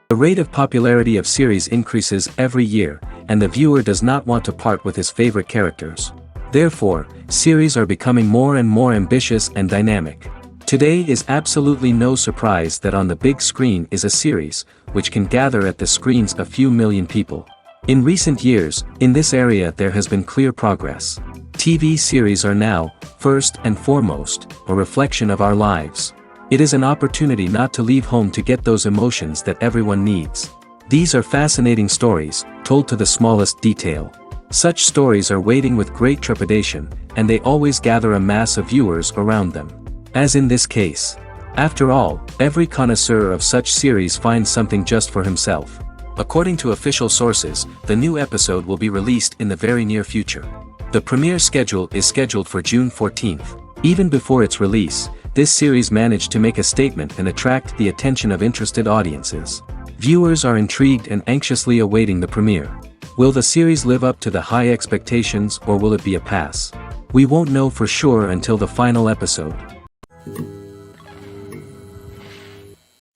The rate of popularity of series increases every year, and the viewer does not want to part with his favorite characters. Therefore, series are becoming more and more ambitious and dynamic. Today is absolutely no surprise that on the big screen is a series, which can gather at the screens a few million people. In recent years, in this area there has been clear progress. TV series are now, first and foremost, a reflection of our lives. It is an opportunity not to leave home to get those emotions that everyone needs. These are fascinating stories, told to the smallest detail. Such stories are waiting with great trepidation, and they always gather a mass of viewers around them. As in this case. After all, every connoisseur of such series finds something just for himself. According to official sources, the new episode will be released in the very near future. The premiere schedule is scheduled for June 14th. Even before its release, this series managed to make a statement and attract the attention of interested audiences. Viewers are intrigued and anxiously awaiting the premiere. Will the series live up to the high expectations, or will it be a pass? We won't know for sure until the final episode.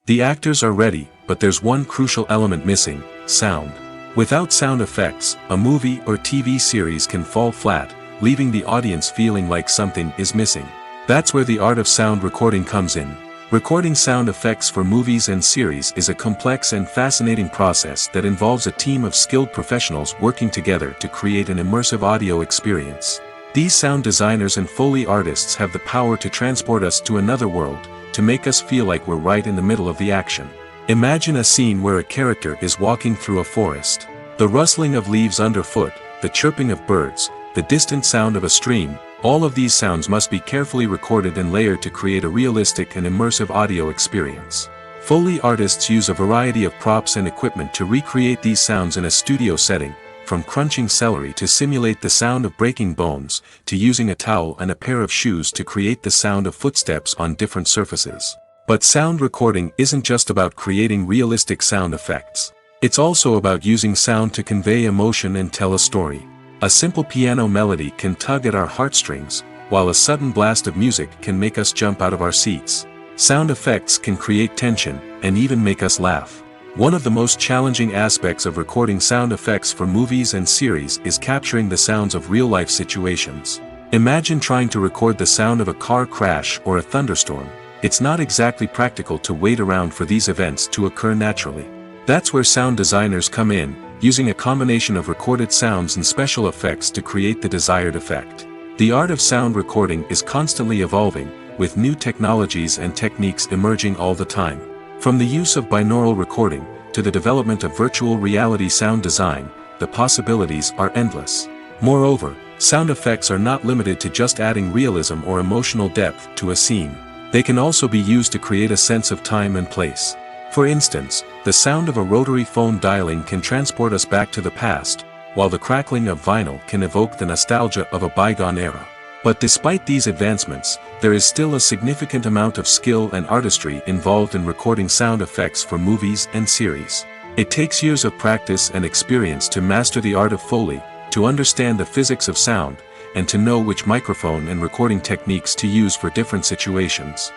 The actors are ready, but there's one crucial element missing: sound. Without sound effects, a movie or TV series can fall flat, leaving the audience feeling like something is missing. That's where the art of sound recording comes in. Recording sound effects for movies and series is a complex and fascinating process that involves a team of skilled professionals working together to create an immersive audio experience. These sound designers and Foley artists have the power to transport us to another world, to make us feel like we're right in the middle of the action. Imagine a scene where a character is walking through a forest. The rustling of leaves underfoot, the chirping of birds, the distant sound of a stream, all of these sounds must be carefully recorded and layered to create a realistic and immersive audio experience. Foley artists use a variety of props and equipment to recreate these sounds in a studio setting, from crunching celery to simulate the sound of breaking bones, to using a towel and a pair of shoes to create the sound of footsteps on different surfaces. But sound recording isn't just about creating realistic sound effects. It's also about using sound to convey emotion and tell a story. A simple piano melody can tug at our heartstrings, while a sudden blast of music can make us jump out of our seats. Sound effects can create tension, and even make us laugh. One of the most challenging aspects of recording sound effects for movies and series is capturing the sounds of real-life situations. Imagine trying to record the sound of a car crash or a thunderstorm. It's not exactly practical to wait around for these events to occur naturally. That's where sound designers come in, using a combination of recorded sounds and special effects to create the desired effect. The art of sound recording is constantly evolving, with new technologies and techniques emerging all the time. From the use of binaural recording, to the development of virtual reality sound design, the possibilities are endless. Moreover, sound effects are not limited to just adding realism or emotional depth to a scene. They can also be used to create a sense of time and place. For instance, the sound of a rotary phone dialing can transport us back to the past, while the crackling of vinyl can evoke the nostalgia of a bygone era. But despite these advancements, there is still a significant amount of skill and artistry involved in recording sound effects for movies and series. It takes years of practice and experience to master the art of Foley, to understand the physics of sound, and to know which microphone and recording techniques to use for different situations.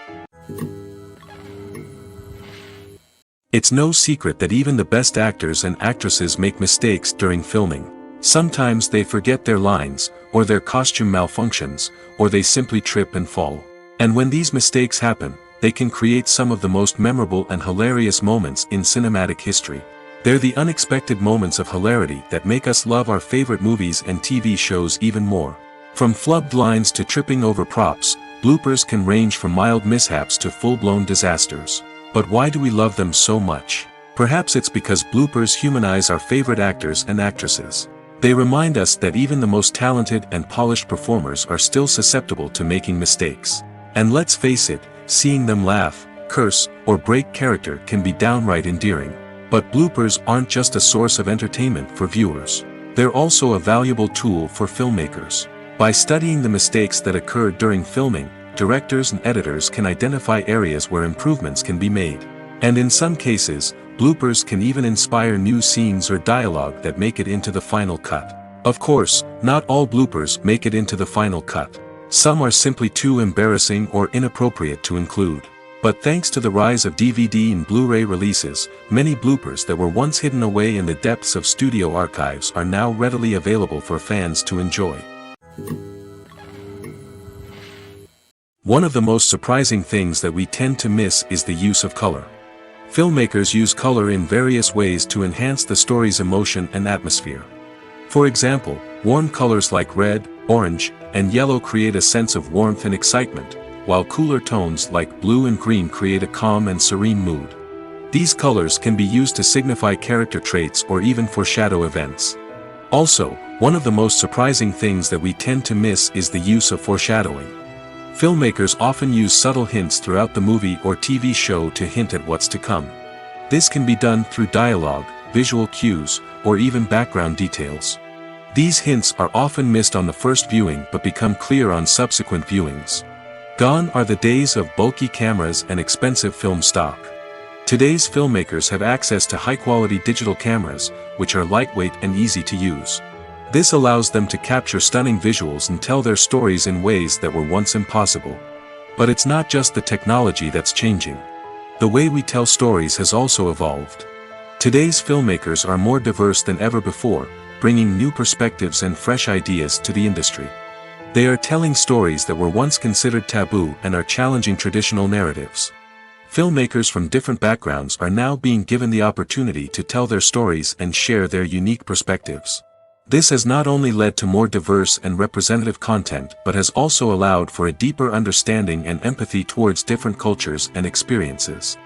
It's no secret that even the best actors and actresses make mistakes during filming. Sometimes they forget their lines, or their costume malfunctions, or they simply trip and fall. And when these mistakes happen, they can create some of the most memorable and hilarious moments in cinematic history. They're the unexpected moments of hilarity that make us love our favorite movies and TV shows even more. From flubbed lines to tripping over props, bloopers can range from mild mishaps to full-blown disasters. But why do we love them so much? Perhaps it's because bloopers humanize our favorite actors and actresses. They remind us that even the most talented and polished performers are still susceptible to making mistakes. And let's face it, seeing them laugh, curse, or break character can be downright endearing. But bloopers aren't just a source of entertainment for viewers. They're also a valuable tool for filmmakers. By studying the mistakes that occurred during filming, directors and editors can identify areas where improvements can be made. And in some cases, bloopers can even inspire new scenes or dialogue that make it into the final cut. Of course, not all bloopers make it into the final cut. Some are simply too embarrassing or inappropriate to include. But thanks to the rise of DVD and Blu-ray releases, many bloopers that were once hidden away in the depths of studio archives are now readily available for fans to enjoy. One of the most surprising things that we tend to miss is the use of color. Filmmakers use color in various ways to enhance the story's emotion and atmosphere. For example, warm colors like red, orange, and yellow create a sense of warmth and excitement, while cooler tones like blue and green create a calm and serene mood. These colors can be used to signify character traits or even foreshadow events. Also, one of the most surprising things that we tend to miss is the use of foreshadowing. Filmmakers often use subtle hints throughout the movie or TV show to hint at what's to come. This can be done through dialogue, visual cues, or even background details. These hints are often missed on the first viewing but become clear on subsequent viewings. Gone are the days of bulky cameras and expensive film stock. Today's filmmakers have access to high-quality digital cameras, which are lightweight and easy to use. This allows them to capture stunning visuals and tell their stories in ways that were once impossible. But it's not just the technology that's changing. The way we tell stories has also evolved. Today's filmmakers are more diverse than ever before, bringing new perspectives and fresh ideas to the industry. They are telling stories that were once considered taboo and are challenging traditional narratives. Filmmakers from different backgrounds are now being given the opportunity to tell their stories and share their unique perspectives. This has not only led to more diverse and representative content but has also allowed for a deeper understanding and empathy towards different cultures and experiences.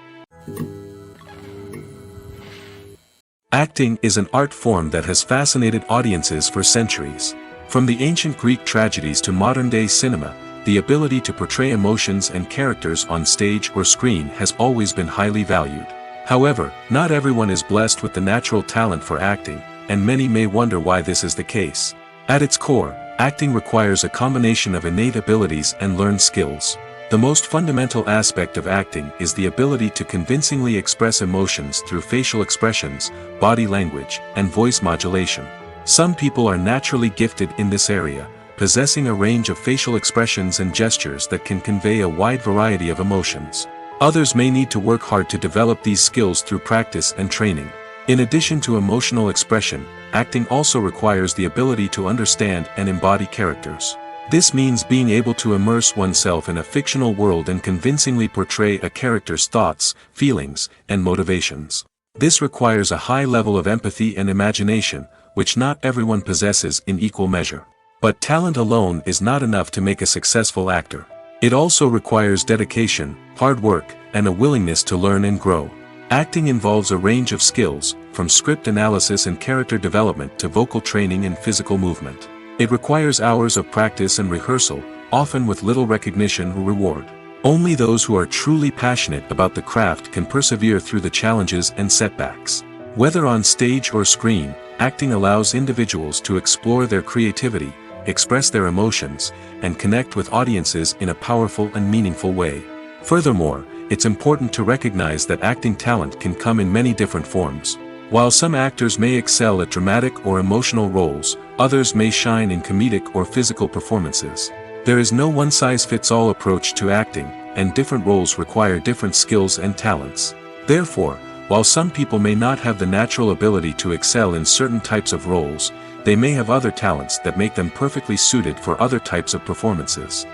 Acting is an art form that has fascinated audiences for centuries. From the ancient Greek tragedies to modern-day cinema, the ability to portray emotions and characters on stage or screen has always been highly valued. However, not everyone is blessed with the natural talent for acting, and many may wonder why this is the case. At its core, acting requires a combination of innate abilities and learned skills. The most fundamental aspect of acting is the ability to convincingly express emotions through facial expressions, body language, and voice modulation. Some people are naturally gifted in this area, possessing a range of facial expressions and gestures that can convey a wide variety of emotions. Others may need to work hard to develop these skills through practice and training. In addition to emotional expression, acting also requires the ability to understand and embody characters. This means being able to immerse oneself in a fictional world and convincingly portray a character's thoughts, feelings, and motivations. This requires a high level of empathy and imagination, which not everyone possesses in equal measure. But talent alone is not enough to make a successful actor. It also requires dedication, hard work, and a willingness to learn and grow. Acting involves a range of skills, from script analysis and character development to vocal training and physical movement. It requires hours of practice and rehearsal, often with little recognition or reward. Only those who are truly passionate about the craft can persevere through the challenges and setbacks. Whether on stage or screen, acting allows individuals to explore their creativity, express their emotions, and connect with audiences in a powerful and meaningful way. Furthermore, it's important to recognize that acting talent can come in many different forms. While some actors may excel at dramatic or emotional roles, others may shine in comedic or physical performances. There is no one-size-fits-all approach to acting, and different roles require different skills and talents. Therefore, while some people may not have the natural ability to excel in certain types of roles, they may have other talents that make them perfectly suited for other types of performances.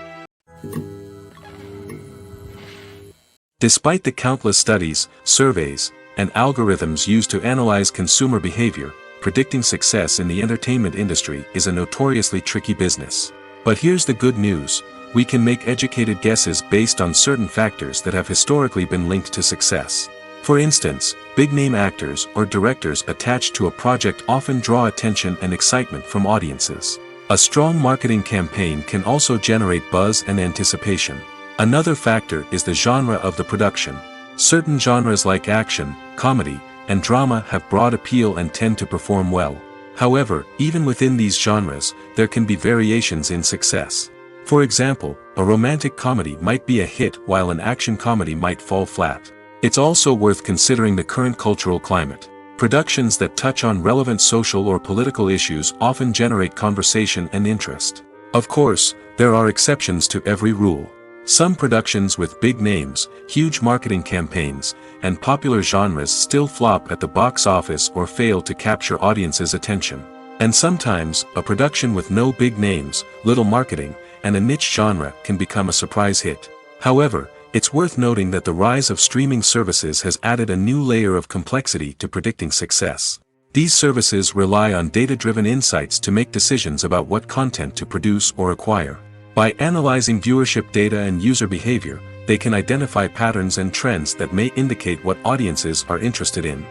Despite the countless studies, surveys, and algorithms used to analyze consumer behavior, predicting success in the entertainment industry is a notoriously tricky business. But here's the good news: we can make educated guesses based on certain factors that have historically been linked to success. For instance, big-name actors or directors attached to a project often draw attention and excitement from audiences. A strong marketing campaign can also generate buzz and anticipation. Another factor is the genre of the production. Certain genres like action, comedy, and drama have broad appeal and tend to perform well. However, even within these genres, there can be variations in success. For example, a romantic comedy might be a hit while an action comedy might fall flat. It's also worth considering the current cultural climate. Productions that touch on relevant social or political issues often generate conversation and interest. Of course, there are exceptions to every rule. Some productions with big names, huge marketing campaigns, and popular genres still flop at the box office or fail to capture audiences' attention. And sometimes, a production with no big names, little marketing, and a niche genre can become a surprise hit. However, it's worth noting that the rise of streaming services has added a new layer of complexity to predicting success. These services rely on data-driven insights to make decisions about what content to produce or acquire. By analyzing viewership data and user behavior, they can identify patterns and trends that may indicate what audiences are interested in.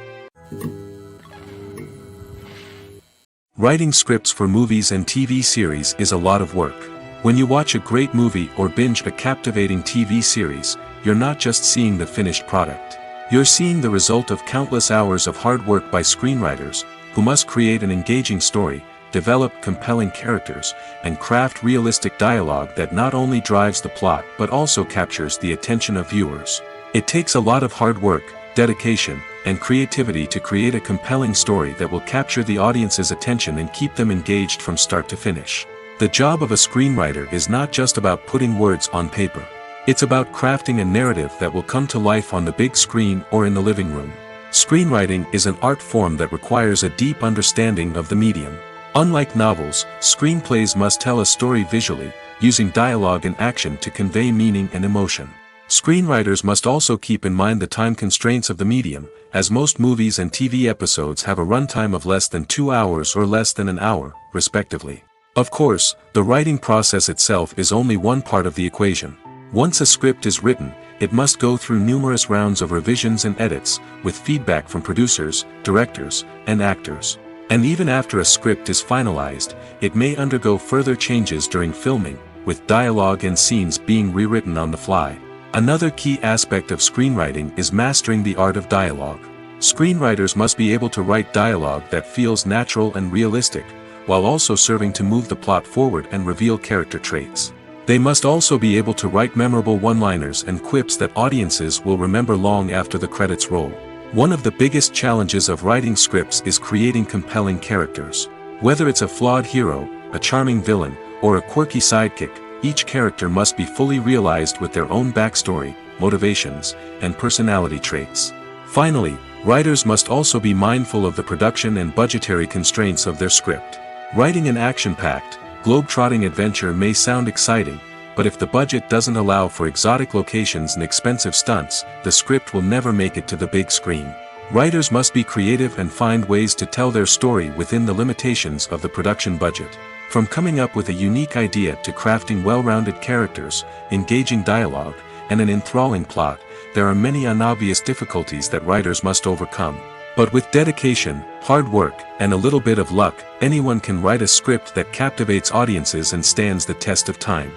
Writing scripts for movies and TV series is a lot of work. When you watch a great movie or binge a captivating TV series, you're not just seeing the finished product. You're seeing the result of countless hours of hard work by screenwriters, who must create an engaging story, develop compelling characters, and craft realistic dialogue that not only drives the plot but also captures the attention of viewers. It takes a lot of hard work, dedication, and creativity to create a compelling story that will capture the audience's attention and keep them engaged from start to finish. The job of a screenwriter is not just about putting words on paper. It's about crafting a narrative that will come to life on the big screen or in the living room. Screenwriting is an art form that requires a deep understanding of the medium. Unlike novels, screenplays must tell a story visually, using dialogue and action to convey meaning and emotion. Screenwriters must also keep in mind the time constraints of the medium, as most movies and TV episodes have a runtime of less than 2 hours or less than an hour, respectively. Of course, the writing process itself is only one part of the equation. Once a script is written, it must go through numerous rounds of revisions and edits, with feedback from producers, directors, and actors. And even after a script is finalized, it may undergo further changes during filming, with dialogue and scenes being rewritten on the fly. Another key aspect of screenwriting is mastering the art of dialogue. Screenwriters must be able to write dialogue that feels natural and realistic, while also serving to move the plot forward and reveal character traits. They must also be able to write memorable one-liners and quips that audiences will remember long after the credits roll. One of the biggest challenges of writing scripts is creating compelling characters. Whether it's a flawed hero, a charming villain, or a quirky sidekick, each character must be fully realized with their own backstory, motivations, and personality traits. Finally, writers must also be mindful of the production and budgetary constraints of their script. Writing an action-packed, globe-trotting adventure may sound exciting, but if the budget doesn't allow for exotic locations and expensive stunts, the script will never make it to the big screen. Writers must be creative and find ways to tell their story within the limitations of the production budget. From coming up with a unique idea to crafting well-rounded characters, engaging dialogue, and an enthralling plot, there are many unobvious difficulties that writers must overcome. But with dedication, hard work, and a little bit of luck, anyone can write a script that captivates audiences and stands the test of time.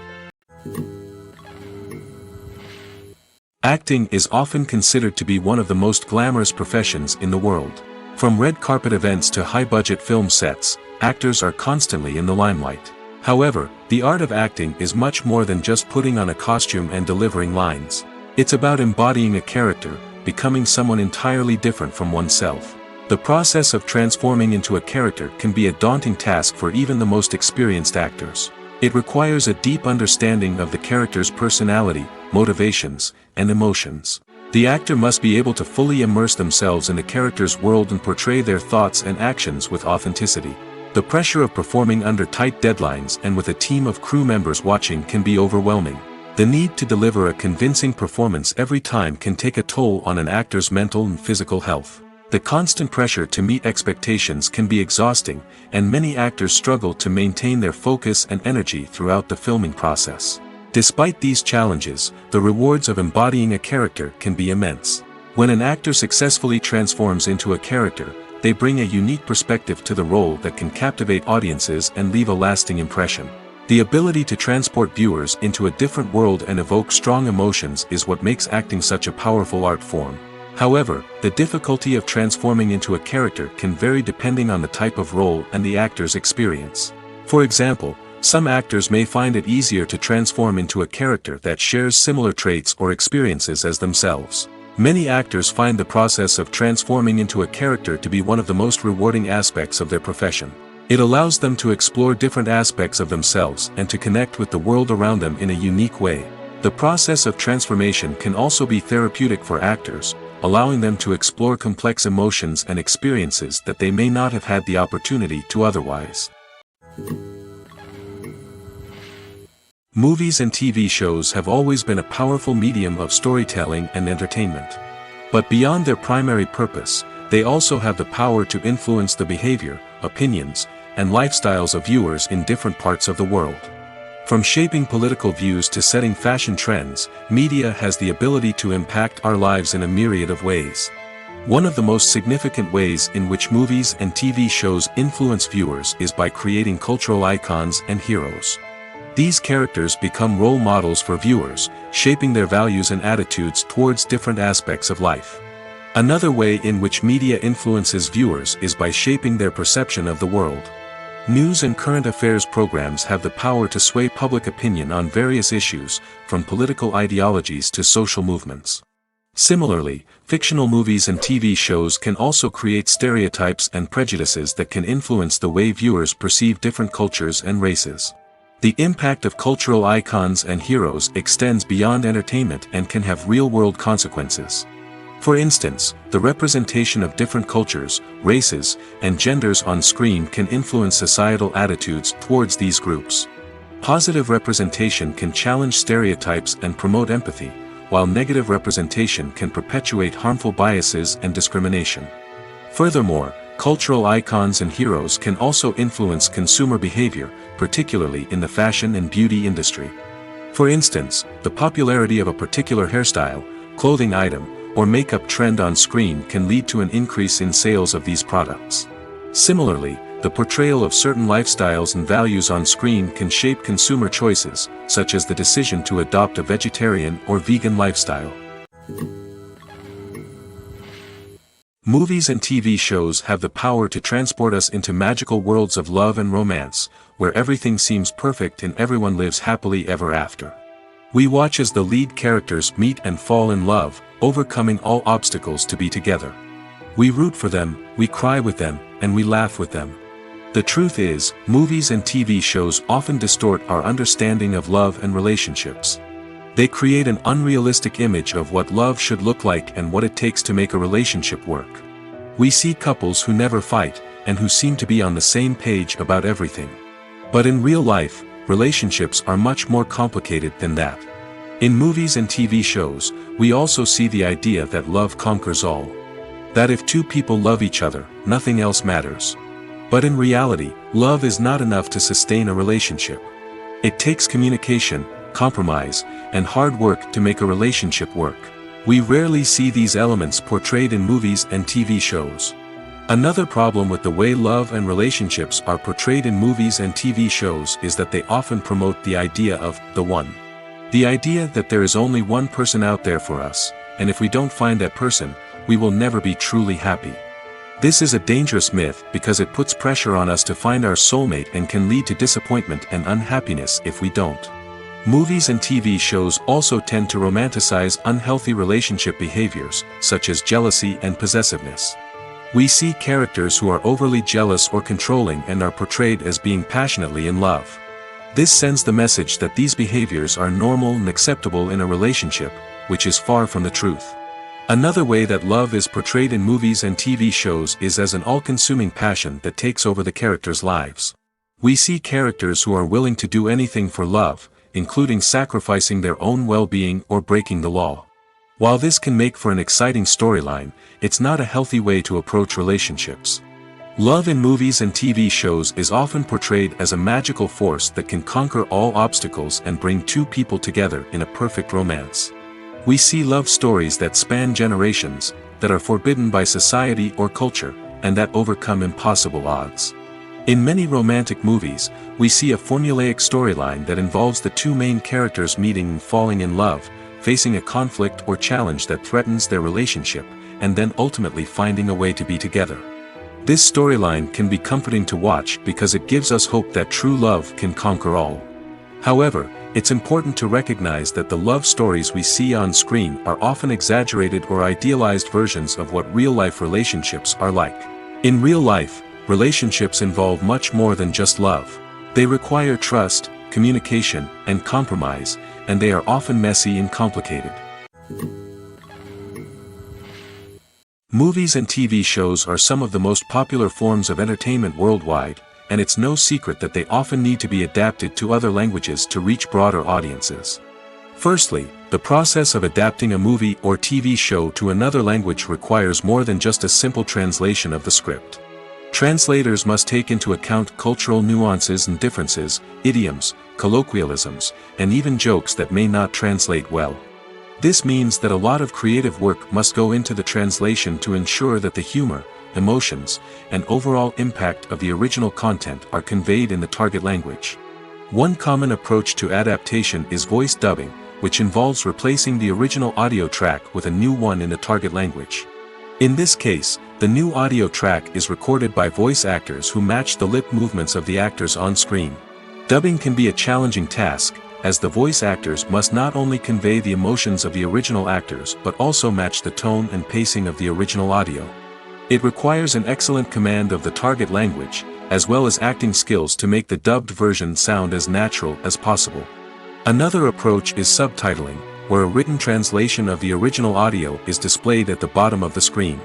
Acting is often considered to be one of the most glamorous professions in the world. From red carpet events to high-budget film sets, actors are constantly in the limelight. However, the art of acting is much more than just putting on a costume and delivering lines. It's about embodying a character, becoming someone entirely different from oneself. The process of transforming into a character can be a daunting task for even the most experienced actors. It requires a deep understanding of the character's personality, motivations, and emotions. The actor must be able to fully immerse themselves in the character's world and portray their thoughts and actions with authenticity. The pressure of performing under tight deadlines and with a team of crew members watching can be overwhelming. The need to deliver a convincing performance every time can take a toll on an actor's mental and physical health. The constant pressure to meet expectations can be exhausting, and many actors struggle to maintain their focus and energy throughout the filming process. Despite these challenges, the rewards of embodying a character can be immense. When an actor successfully transforms into a character, they bring a unique perspective to the role that can captivate audiences and leave a lasting impression. The ability to transport viewers into a different world and evoke strong emotions is what makes acting such a powerful art form. However, the difficulty of transforming into a character can vary depending on the type of role and the actor's experience. For example, some actors may find it easier to transform into a character that shares similar traits or experiences as themselves. Many actors find the process of transforming into a character to be one of the most rewarding aspects of their profession. It allows them to explore different aspects of themselves and to connect with the world around them in a unique way. The process of transformation can also be therapeutic for actors, allowing them to explore complex emotions and experiences that they may not have had the opportunity to otherwise. Movies and TV shows have always been a powerful medium of storytelling and entertainment. But beyond their primary purpose, they also have the power to influence the behavior, opinions, and lifestyles of viewers in different parts of the world. From shaping political views to setting fashion trends, media has the ability to impact our lives in a myriad of ways. One of the most significant ways in which movies and TV shows influence viewers is by creating cultural icons and heroes. These characters become role models for viewers, shaping their values and attitudes towards different aspects of life. Another way in which media influences viewers is by shaping their perception of the world. News and current affairs programs have the power to sway public opinion on various issues, from political ideologies to social movements. Similarly, fictional movies and TV shows can also create stereotypes and prejudices that can influence the way viewers perceive different cultures and races. The impact of cultural icons and heroes extends beyond entertainment and can have real-world consequences. For instance, the representation of different cultures, races, and genders on screen can influence societal attitudes towards these groups. Positive representation can challenge stereotypes and promote empathy, while negative representation can perpetuate harmful biases and discrimination. Furthermore, cultural icons and heroes can also influence consumer behavior, particularly in the fashion and beauty industry. For instance, the popularity of a particular hairstyle, clothing item, or makeup trend on screen can lead to an increase in sales of these products. Similarly, the portrayal of certain lifestyles and values on screen can shape consumer choices, such as the decision to adopt a vegetarian or vegan lifestyle. Movies and TV shows have the power to transport us into magical worlds of love and romance, where everything seems perfect and everyone lives happily ever after. We watch as the lead characters meet and fall in love, overcoming all obstacles to be together. We root for them, we cry with them, and we laugh with them. The truth is, movies and TV shows often distort our understanding of love and relationships. They create an unrealistic image of what love should look like and what it takes to make a relationship work. We see couples who never fight, and who seem to be on the same page about everything. But in real life, relationships are much more complicated than that. In movies and TV shows, we also see the idea that love conquers all. That if two people love each other, nothing else matters. But in reality, love is not enough to sustain a relationship. It takes communication, compromise, and hard work to make a relationship work. We rarely see these elements portrayed in movies and TV shows. Another problem with the way love and relationships are portrayed in movies and TV shows is that they often promote the idea of the one. The idea that there is only one person out there for us, and if we don't find that person, we will never be truly happy. This is a dangerous myth because it puts pressure on us to find our soulmate and can lead to disappointment and unhappiness if we don't. Movies and TV shows also tend to romanticize unhealthy relationship behaviors, such as jealousy and possessiveness. We see characters who are overly jealous or controlling and are portrayed as being passionately in love. This sends the message that these behaviors are normal and acceptable in a relationship, which is far from the truth. Another way that love is portrayed in movies and TV shows is as an all-consuming passion that takes over the characters' lives. We see characters who are willing to do anything for love, including sacrificing their own well-being or breaking the law. While this can make for an exciting storyline, it's not a healthy way to approach relationships. Love in movies and TV shows is often portrayed as a magical force that can conquer all obstacles and bring two people together in a perfect romance. We see love stories that span generations, that are forbidden by society or culture, and that overcome impossible odds. In many romantic movies, we see a formulaic storyline that involves the two main characters meeting and falling in love, facing a conflict or challenge that threatens their relationship, and then ultimately finding a way to be together. This storyline can be comforting to watch because it gives us hope that true love can conquer all. However, it's important to recognize that the love stories we see on screen are often exaggerated or idealized versions of what real-life relationships are like. In real life, relationships involve much more than just love. They require trust, communication, and compromise, and they are often messy and complicated. Movies and TV shows are some of the most popular forms of entertainment worldwide, and it's no secret that they often need to be adapted to other languages to reach broader audiences. Firstly, the process of adapting a movie or TV show to another language requires more than just a simple translation of the script. Translators must take into account cultural nuances and differences, idioms, colloquialisms, and even jokes that may not translate well. This means that a lot of creative work must go into the translation to ensure that the humor, emotions, and overall impact of the original content are conveyed in the target language. One common approach to adaptation is voice dubbing, which involves replacing the original audio track with a new one in the target language. In this case, the new audio track is recorded by voice actors who match the lip movements of the actors on screen. Dubbing can be a challenging task, as the voice actors must not only convey the emotions of the original actors but also match the tone and pacing of the original audio. It requires an excellent command of the target language, as well as acting skills to make the dubbed version sound as natural as possible. Another approach is subtitling, where a written translation of the original audio is displayed at the bottom of the screen.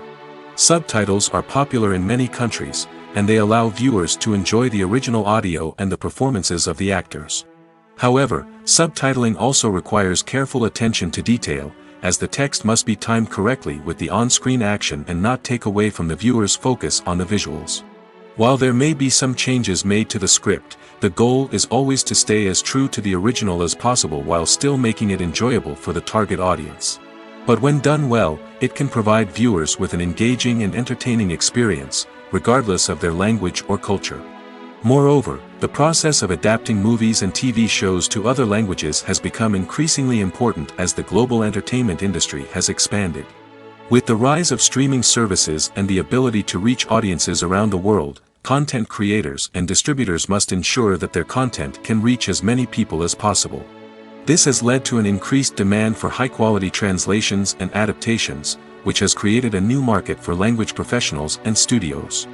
Subtitles are popular in many countries, and they allow viewers to enjoy the original audio and the performances of the actors. However, subtitling also requires careful attention to detail, as the text must be timed correctly with the on-screen action and not take away from the viewer's focus on the visuals. While there may be some changes made to the script, the goal is always to stay as true to the original as possible while still making it enjoyable for the target audience. But when done well, it can provide viewers with an engaging and entertaining experience, regardless of their language or culture. Moreover, the process of adapting movies and TV shows to other languages has become increasingly important as the global entertainment industry has expanded. With the rise of streaming services and the ability to reach audiences around the world, content creators and distributors must ensure that their content can reach as many people as possible. This has led to an increased demand for high-quality translations and adaptations, which has created a new market for language professionals and studios.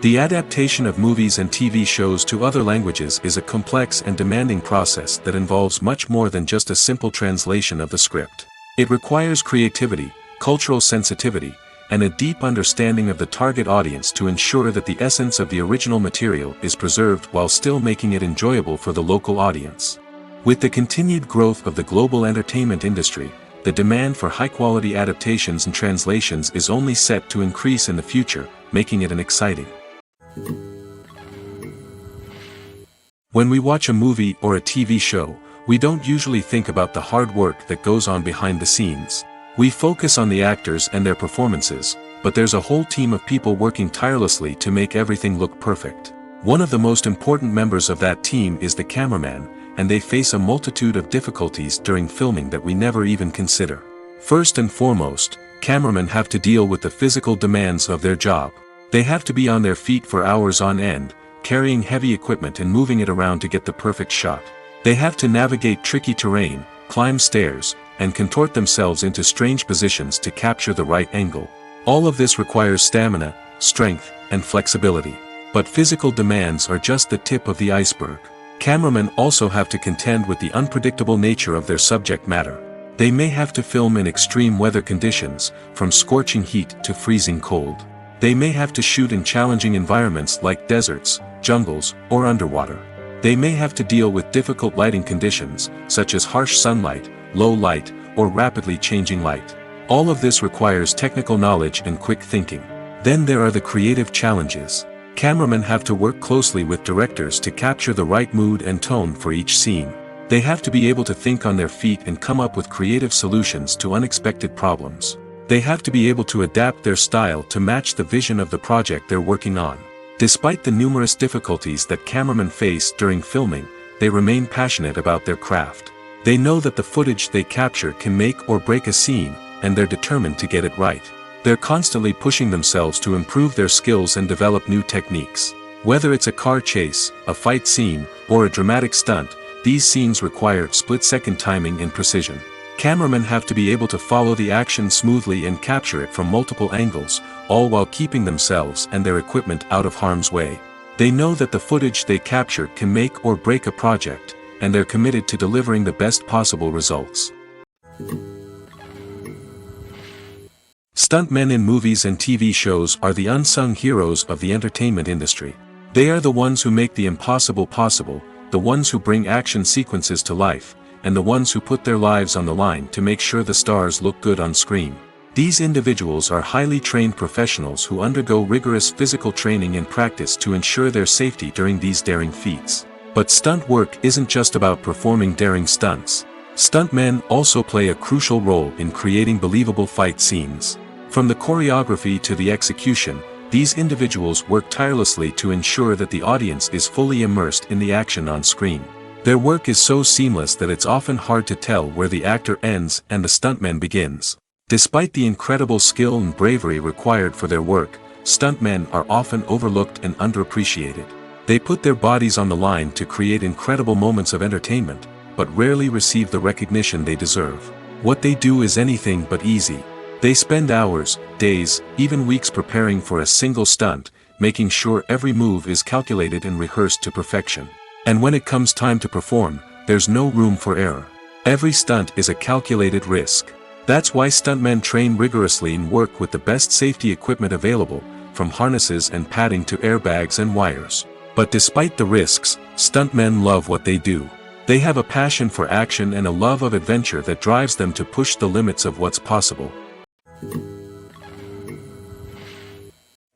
The adaptation of movies and TV shows to other languages is a complex and demanding process that involves much more than just a simple translation of the script. It requires creativity, cultural sensitivity, and a deep understanding of the target audience to ensure that the essence of the original material is preserved while still making it enjoyable for the local audience. With the continued growth of the global entertainment industry, the demand for high-quality adaptations and translations is only set to increase in the future, making it an exciting. When we watch a movie or a TV show, we don't usually think about the hard work that goes on behind the scenes. We focus on the actors and their performances, but there's a whole team of people working tirelessly to make everything look perfect. One of the most important members of that team is the cameraman, and they face a multitude of difficulties during filming that we never even consider. First and foremost, cameramen have to deal with the physical demands of their job. They have to be on their feet for hours on end, carrying heavy equipment and moving it around to get the perfect shot. They have to navigate tricky terrain, climb stairs, and contort themselves into strange positions to capture the right angle. All of this requires stamina, strength, and flexibility. But physical demands are just the tip of the iceberg. Cameramen also have to contend with the unpredictable nature of their subject matter. They may have to film in extreme weather conditions, from scorching heat to freezing cold. They may have to shoot in challenging environments like deserts, jungles, or underwater. They may have to deal with difficult lighting conditions, such as harsh sunlight, low light, or rapidly changing light. All of this requires technical knowledge and quick thinking. Then there are the creative challenges. Cameramen have to work closely with directors to capture the right mood and tone for each scene. They have to be able to think on their feet and come up with creative solutions to unexpected problems. They have to be able to adapt their style to match the vision of the project they're working on. Despite the numerous difficulties that cameramen face during filming, they remain passionate about their craft. They know that the footage they capture can make or break a scene, and they're determined to get it right. They're constantly pushing themselves to improve their skills and develop new techniques. Whether it's a car chase, a fight scene, or a dramatic stunt, these scenes require split-second timing and precision. Cameramen have to be able to follow the action smoothly and capture it from multiple angles, all while keeping themselves and their equipment out of harm's way. They know that the footage they capture can make or break a project, and they're committed to delivering the best possible results. Stuntmen in movies and TV shows are the unsung heroes of the entertainment industry. They are the ones who make the impossible possible, the ones who bring action sequences to life, and the ones who put their lives on the line to make sure the stars look good on screen. These individuals are highly trained professionals who undergo rigorous physical training and practice to ensure their safety during these daring feats. But stunt work isn't just about performing daring stunts. Stuntmen also play a crucial role in creating believable fight scenes. From the choreography to the execution, these individuals work tirelessly to ensure that the audience is fully immersed in the action on screen. Their work is so seamless that it's often hard to tell where the actor ends and the stuntman begins. Despite the incredible skill and bravery required for their work, stuntmen are often overlooked and underappreciated. They put their bodies on the line to create incredible moments of entertainment, but rarely receive the recognition they deserve. What they do is anything but easy. They spend hours, days, even weeks preparing for a single stunt, making sure every move is calculated and rehearsed to perfection. And when it comes time to perform, there's no room for error. Every stunt is a calculated risk. That's why stuntmen train rigorously and work with the best safety equipment available, from harnesses and padding to airbags and wires. But despite the risks, stuntmen love what they do. They have a passion for action and a love of adventure that drives them to push the limits of what's possible.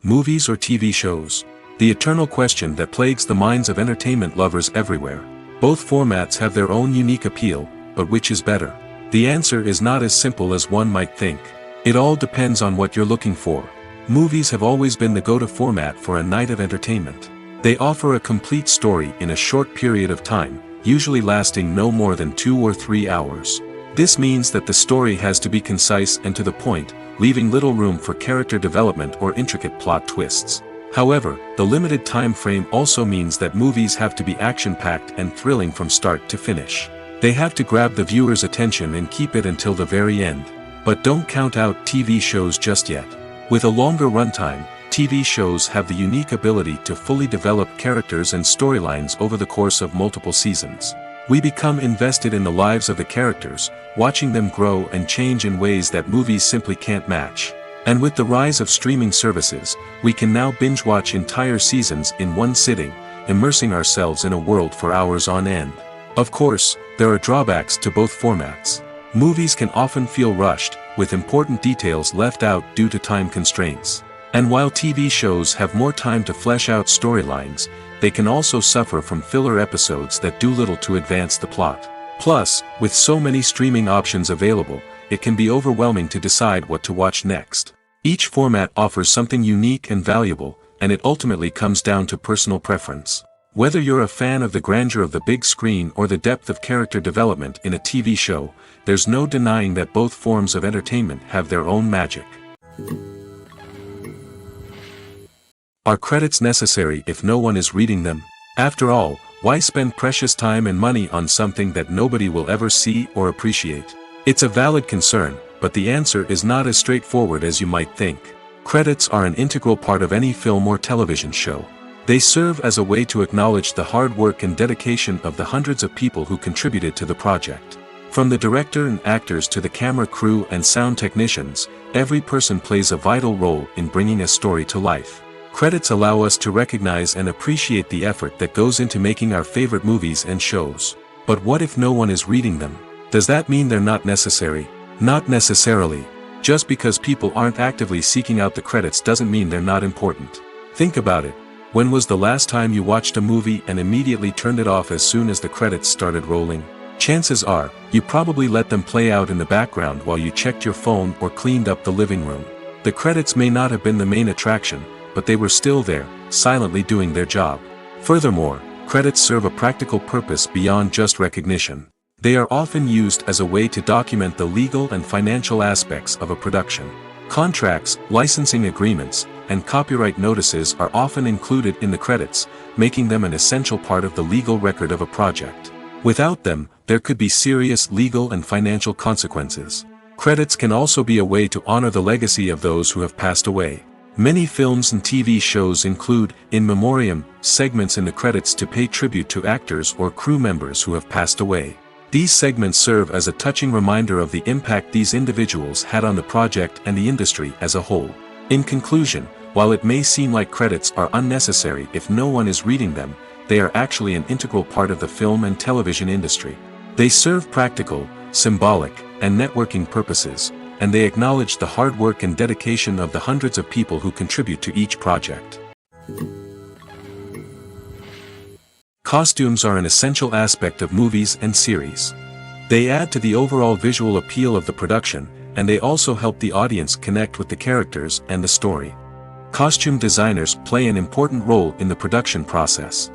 Movies or TV shows? The eternal question that plagues the minds of entertainment lovers everywhere. Both formats have their own unique appeal, but which is better? The answer is not as simple as one might think. It all depends on what you're looking for. Movies have always been the go-to format for a night of entertainment. They offer a complete story in a short period of time, usually lasting no more than 2 or 3 hours. This means that the story has to be concise and to the point, leaving little room for character development or intricate plot twists. However, the limited time frame also means that movies have to be action-packed and thrilling from start to finish. They have to grab the viewer's attention and keep it until the very end. But don't count out TV shows just yet. With a longer runtime, TV shows have the unique ability to fully develop characters and storylines over the course of multiple seasons. We become invested in the lives of the characters, watching them grow and change in ways that movies simply can't match. And with the rise of streaming services, we can now binge-watch entire seasons in one sitting, immersing ourselves in a world for hours on end. Of course, there are drawbacks to both formats. Movies can often feel rushed, with important details left out due to time constraints. And while TV shows have more time to flesh out storylines, they can also suffer from filler episodes that do little to advance the plot. Plus, with so many streaming options available, it can be overwhelming to decide what to watch next. Each format offers something unique and valuable, and it ultimately comes down to personal preference. Whether you're a fan of the grandeur of the big screen or the depth of character development in a TV show, there's no denying that both forms of entertainment have their own magic. Are credits necessary if no one is reading them? After all, why spend precious time and money on something that nobody will ever see or appreciate? It's a valid concern, but the answer is not as straightforward as you might think. Credits are an integral part of any film or television show. They serve as a way to acknowledge the hard work and dedication of the hundreds of people who contributed to the project. From the director and actors to the camera crew and sound technicians, every person plays a vital role in bringing a story to life. Credits allow us to recognize and appreciate the effort that goes into making our favorite movies and shows. But what if no one is reading them? Does that mean they're not necessary? Not necessarily. Just because people aren't actively seeking out the credits doesn't mean they're not important. Think about it. When was the last time you watched a movie and immediately turned it off as soon as the credits started rolling? Chances are, you probably let them play out in the background while you checked your phone or cleaned up the living room. The credits may not have been the main attraction, but they were still there, silently doing their job. Furthermore, credits serve a practical purpose beyond just recognition. They are often used as a way to document the legal and financial aspects of a production. Contracts, licensing agreements, and copyright notices are often included in the credits, making them an essential part of the legal record of a project. Without them, there could be serious legal and financial consequences. Credits can also be a way to honor the legacy of those who have passed away. Many films and TV shows include, in memoriam, segments in the credits to pay tribute to actors or crew members who have passed away. These segments serve as a touching reminder of the impact these individuals had on the project and the industry as a whole. In conclusion, while it may seem like credits are unnecessary if no one is reading them, they are actually an integral part of the film and television industry. They serve practical, symbolic, and networking purposes, and they acknowledge the hard work and dedication of the hundreds of people who contribute to each project. Costumes are an essential aspect of movies and series. They add to the overall visual appeal of the production, and they also help the audience connect with the characters and the story. Costume designers play an important role in the production process.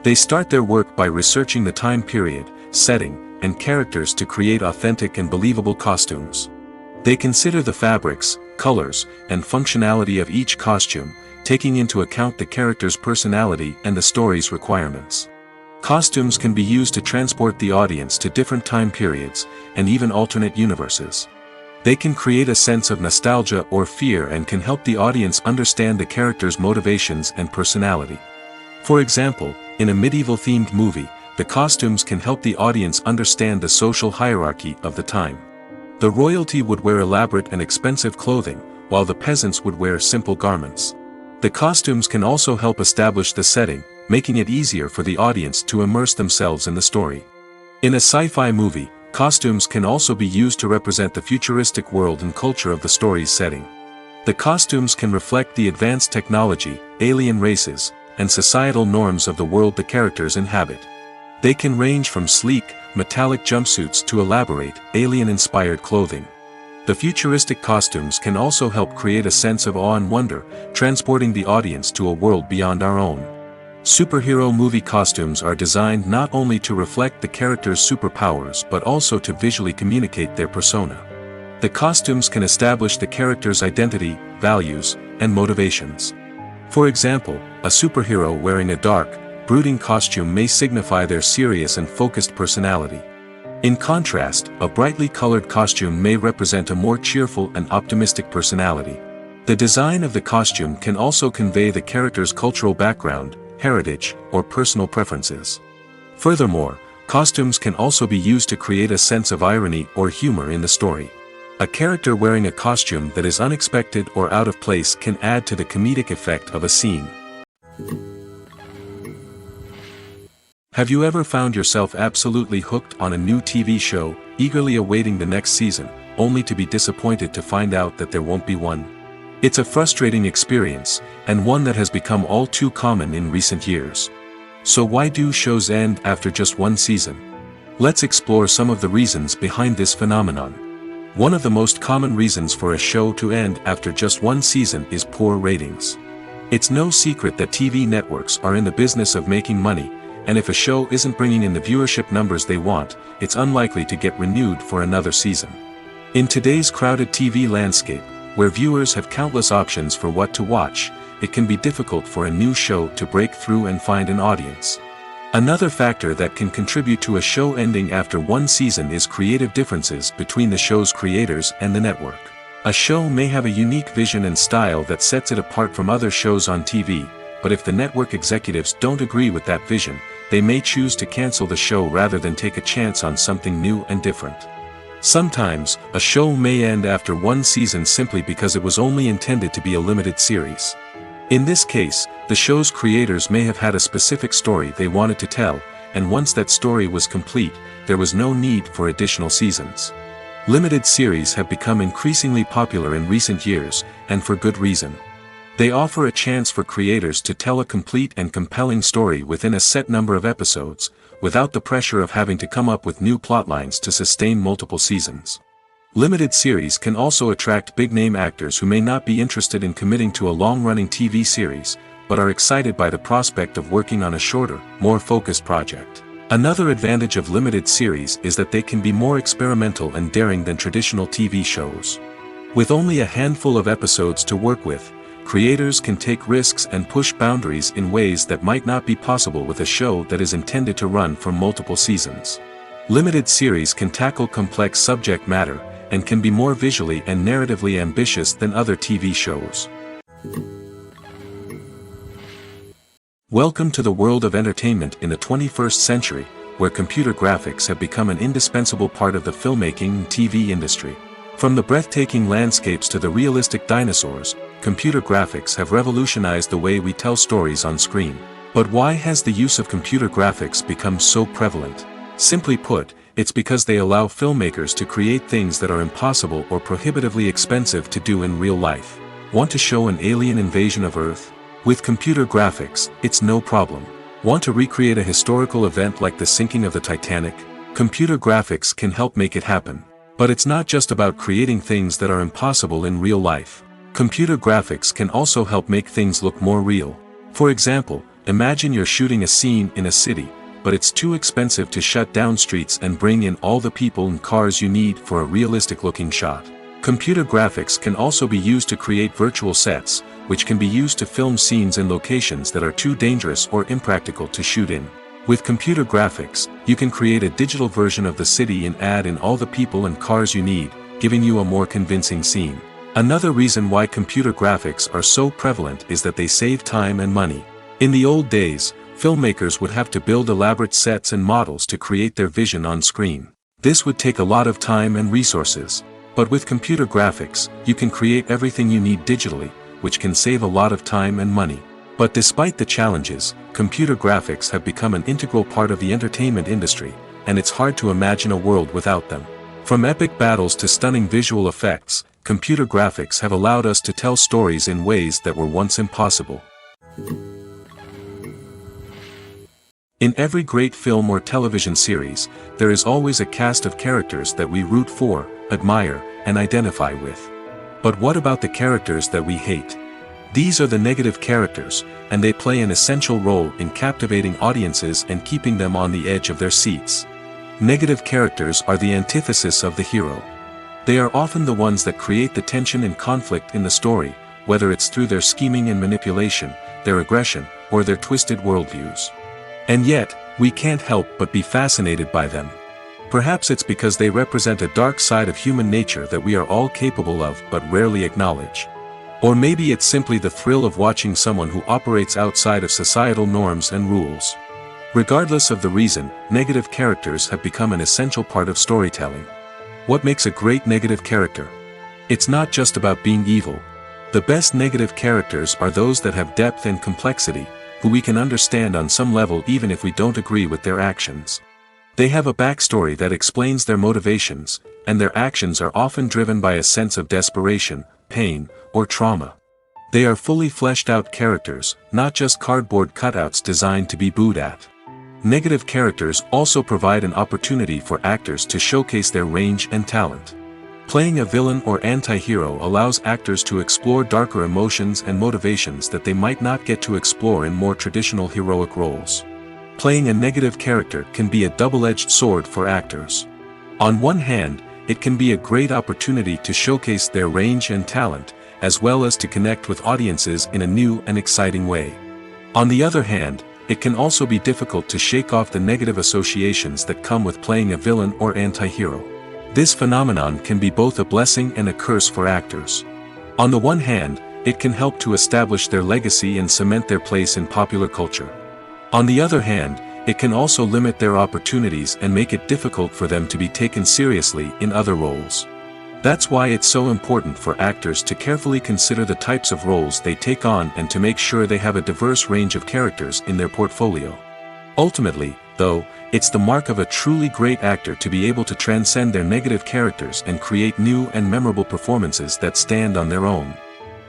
They start their work by researching the time period, setting, and characters to create authentic and believable costumes. They consider the fabrics, colors, and functionality of each costume, taking into account the character's personality and the story's requirements. Costumes can be used to transport the audience to different time periods, and even alternate universes. They can create a sense of nostalgia or fear and can help the audience understand the character's motivations and personality. For example, in a medieval-themed movie, the costumes can help the audience understand the social hierarchy of the time. The royalty would wear elaborate and expensive clothing, while the peasants would wear simple garments. The costumes can also help establish the setting, making it easier for the audience to immerse themselves in the story. In a sci-fi movie, costumes can also be used to represent the futuristic world and culture of the story's setting. The costumes can reflect the advanced technology, alien races, and societal norms of the world the characters inhabit. They can range from sleek, metallic jumpsuits to elaborate, alien-inspired clothing. The futuristic costumes can also help create a sense of awe and wonder, transporting the audience to a world beyond our own. Superhero movie costumes are designed not only to reflect the character's superpowers but also to visually communicate their persona. The costumes can establish the character's identity, values, and motivations. For example, a superhero wearing a dark, brooding costume may signify their serious and focused personality. In contrast, a brightly colored costume may represent a more cheerful and optimistic personality. The design of the costume can also convey the character's cultural background, heritage, or personal preferences. Furthermore, costumes can also be used to create a sense of irony or humor in the story. A character wearing a costume that is unexpected or out of place can add to the comedic effect of a scene. Have you ever found yourself absolutely hooked on a new TV show, eagerly awaiting the next season, only to be disappointed to find out that there won't be one? It's a frustrating experience, and one that has become all too common in recent years. So why do shows end after just one season? Let's explore some of the reasons behind this phenomenon. One of the most common reasons for a show to end after just one season is poor ratings. It's no secret that TV networks are in the business of making money, and if a show isn't bringing in the viewership numbers they want, it's unlikely to get renewed for another season. In today's crowded TV landscape, where viewers have countless options for what to watch, it can be difficult for a new show to break through and find an audience. Another factor that can contribute to a show ending after one season is creative differences between the show's creators and the network. A show may have a unique vision and style that sets it apart from other shows on TV, but if the network executives don't agree with that vision, they may choose to cancel the show rather than take a chance on something new and different. Sometimes, a show may end after one season simply because it was only intended to be a limited series. In this case, the show's creators may have had a specific story they wanted to tell, and once that story was complete, there was no need for additional seasons. Limited series have become increasingly popular in recent years, and for good reason. They offer a chance for creators to tell a complete and compelling story within a set number of episodes, without the pressure of having to come up with new plotlines to sustain multiple seasons. Limited series can also attract big-name actors who may not be interested in committing to a long-running TV series, but are excited by the prospect of working on a shorter, more focused project. Another advantage of limited series is that they can be more experimental and daring than traditional TV shows. With only a handful of episodes to work with, creators can take risks and push boundaries in ways that might not be possible with a show that is intended to run for multiple seasons. Limited series can tackle complex subject matter, and can be more visually and narratively ambitious than other TV shows. Welcome to the world of entertainment in the 21st century, where computer graphics have become an indispensable part of the filmmaking and TV industry. From the breathtaking landscapes to the realistic dinosaurs, computer graphics have revolutionized the way we tell stories on screen. But why has the use of computer graphics become so prevalent? Simply put, it's because they allow filmmakers to create things that are impossible or prohibitively expensive to do in real life. Want to show an alien invasion of Earth? With computer graphics, it's no problem. Want to recreate a historical event like the sinking of the Titanic? Computer graphics can help make it happen. But it's not just about creating things that are impossible in real life. Computer graphics can also help make things look more real. For example, imagine you're shooting a scene in a city, but it's too expensive to shut down streets and bring in all the people and cars you need for a realistic-looking shot. Computer graphics can also be used to create virtual sets, which can be used to film scenes in locations that are too dangerous or impractical to shoot in. With computer graphics, you can create a digital version of the city and add in all the people and cars you need, giving you a more convincing scene. Another reason why computer graphics are so prevalent is that they save time and money. In the old days, filmmakers would have to build elaborate sets and models to create their vision on screen. This would take a lot of time and resources. But with computer graphics, you can create everything you need digitally, which can save a lot of time and money. But despite the challenges, computer graphics have become an integral part of the entertainment industry, and it's hard to imagine a world without them. From epic battles to stunning visual effects, computer graphics have allowed us to tell stories in ways that were once impossible. In every great film or television series, there is always a cast of characters that we root for, admire, and identify with. But what about the characters that we hate? These are the negative characters, and they play an essential role in captivating audiences and keeping them on the edge of their seats. Negative characters are the antithesis of the hero. They are often the ones that create the tension and conflict in the story, whether it's through their scheming and manipulation, their aggression, or their twisted worldviews. And yet, we can't help but be fascinated by them. Perhaps it's because they represent a dark side of human nature that we are all capable of but rarely acknowledge. Or maybe it's simply the thrill of watching someone who operates outside of societal norms and rules. Regardless of the reason, negative characters have become an essential part of storytelling. What makes a great negative character? It's not just about being evil. The best negative characters are those that have depth and complexity, who we can understand on some level even if we don't agree with their actions. They have a backstory that explains their motivations, and their actions are often driven by a sense of desperation, pain, or trauma. They are fully fleshed out characters, not just cardboard cutouts designed to be booed at. Negative characters also provide an opportunity for actors to showcase their range and talent. Playing a villain or anti-hero allows actors to explore darker emotions and motivations that they might not get to explore in more traditional heroic roles. Playing a negative character can be a double-edged sword for actors. On one hand, it can be a great opportunity to showcase their range and talent, as well as to connect with audiences in a new and exciting way. On the other hand, it can also be difficult to shake off the negative associations that come with playing a villain or anti-hero. This phenomenon can be both a blessing and a curse for actors. On the one hand, it can help to establish their legacy and cement their place in popular culture. On the other hand, it can also limit their opportunities and make it difficult for them to be taken seriously in other roles. That's why it's so important for actors to carefully consider the types of roles they take on and to make sure they have a diverse range of characters in their portfolio. Ultimately, though, it's the mark of a truly great actor to be able to transcend their negative characters and create new and memorable performances that stand on their own.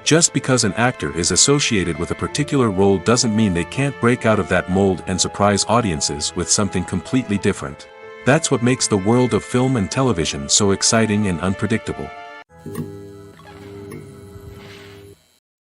Just because an actor is associated with a particular role doesn't mean they can't break out of that mold and surprise audiences with something completely different. That's what makes the world of film and television so exciting and unpredictable.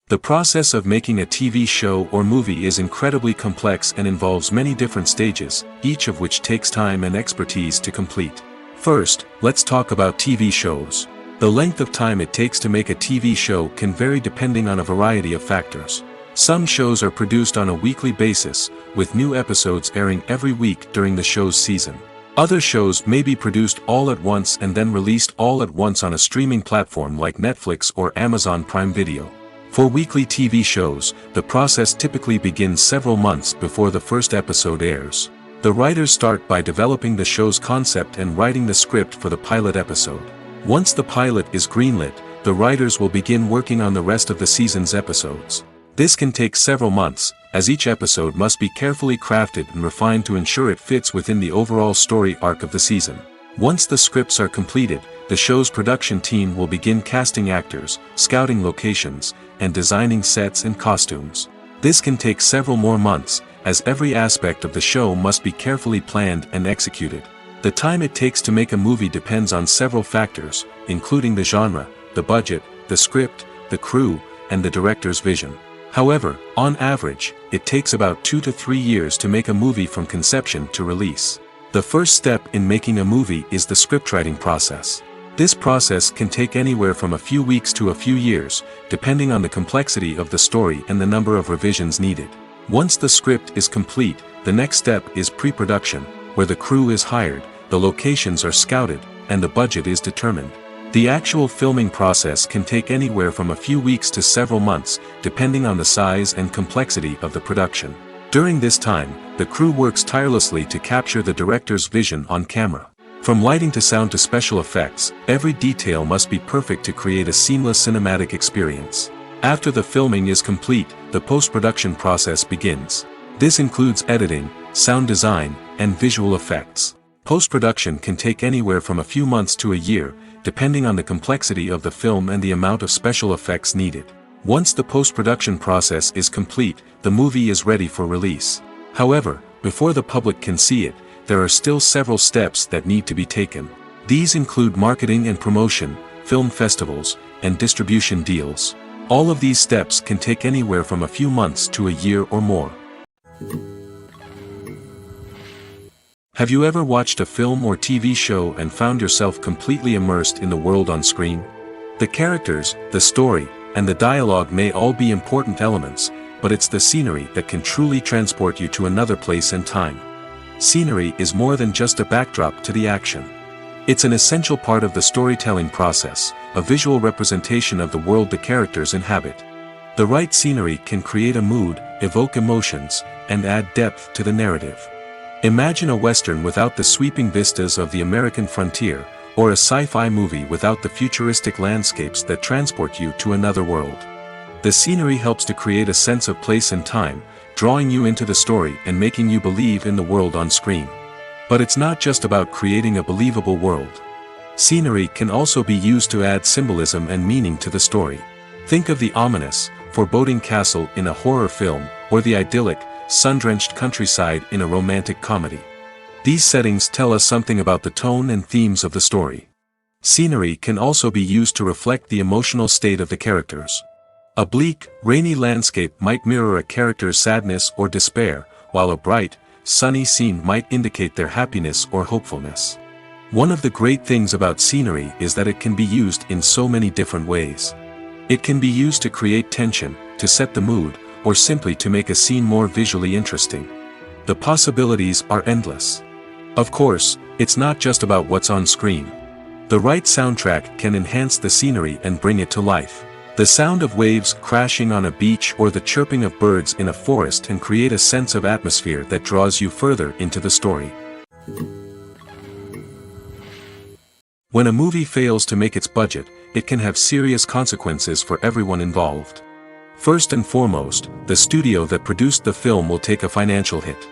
The process of making a TV show or movie is incredibly complex and involves many different stages, each of which takes time and expertise to complete. First, let's talk about TV shows. The length of time it takes to make a TV show can vary depending on a variety of factors. Some shows are produced on a weekly basis, with new episodes airing every week during the show's season. Other shows may be produced all at once and then released all at once on a streaming platform like Netflix or Amazon Prime Video. For weekly TV shows, the process typically begins several months before the first episode airs. The writers start by developing the show's concept and writing the script for the pilot episode. Once the pilot is greenlit, the writers will begin working on the rest of the season's episodes. This can take several months, as each episode must be carefully crafted and refined to ensure it fits within the overall story arc of the season. Once the scripts are completed, the show's production team will begin casting actors, scouting locations, and designing sets and costumes. This can take several more months, as every aspect of the show must be carefully planned and executed. The time it takes to make a movie depends on several factors, including the genre, the budget, the script, the crew, and the director's vision. However, on average, it takes about 2 to 3 years to make a movie from conception to release. The first step in making a movie is the scriptwriting process. This process can take anywhere from a few weeks to a few years, depending on the complexity of the story and the number of revisions needed. Once the script is complete, the next step is pre-production, where the crew is hired, the locations are scouted, and the budget is determined. The actual filming process can take anywhere from a few weeks to several months, depending on the size and complexity of the production. During this time, the crew works tirelessly to capture the director's vision on camera. From lighting to sound to special effects, every detail must be perfect to create a seamless cinematic experience. After the filming is complete, the post-production process begins. This includes editing, sound design, and visual effects. Post-production can take anywhere from a few months to a year, depending on the complexity of the film and the amount of special effects needed. Once the post-production process is complete, the movie is ready for release. However, before the public can see it, there are still several steps that need to be taken. These include marketing and promotion, film festivals, and distribution deals. All of these steps can take anywhere from a few months to a year or more. Have you ever watched a film or TV show and found yourself completely immersed in the world on screen? The characters, the story, and the dialogue may all be important elements, but it's the scenery that can truly transport you to another place and time. Scenery is more than just a backdrop to the action. It's an essential part of the storytelling process, a visual representation of the world the characters inhabit. The right scenery can create a mood, evoke emotions, and add depth to the narrative. Imagine a Western without the sweeping vistas of the American frontier, or a sci-fi movie without the futuristic landscapes that transport you to another world. The scenery helps to create a sense of place and time, drawing you into the story and making you believe in the world on screen. But it's not just about creating a believable world. Scenery can also be used to add symbolism and meaning to the story. Think of the ominous, foreboding castle in a horror film, or the idyllic, sun-drenched countryside in a romantic comedy. These settings tell us something about the tone and themes of the story. Scenery can also be used to reflect the emotional state of the characters. A bleak, rainy landscape might mirror a character's sadness or despair, while a bright, sunny scene might indicate their happiness or hopefulness. One of the great things about scenery is that it can be used in so many different ways. It can be used to create tension, to set the mood, or simply to make a scene more visually interesting. The possibilities are endless. Of course, it's not just about what's on screen. The right soundtrack can enhance the scenery and bring it to life. The sound of waves crashing on a beach or the chirping of birds in a forest can create a sense of atmosphere that draws you further into the story. When a movie fails to make its budget, it can have serious consequences for everyone involved. First and foremost, the studio that produced the film will take a financial hit.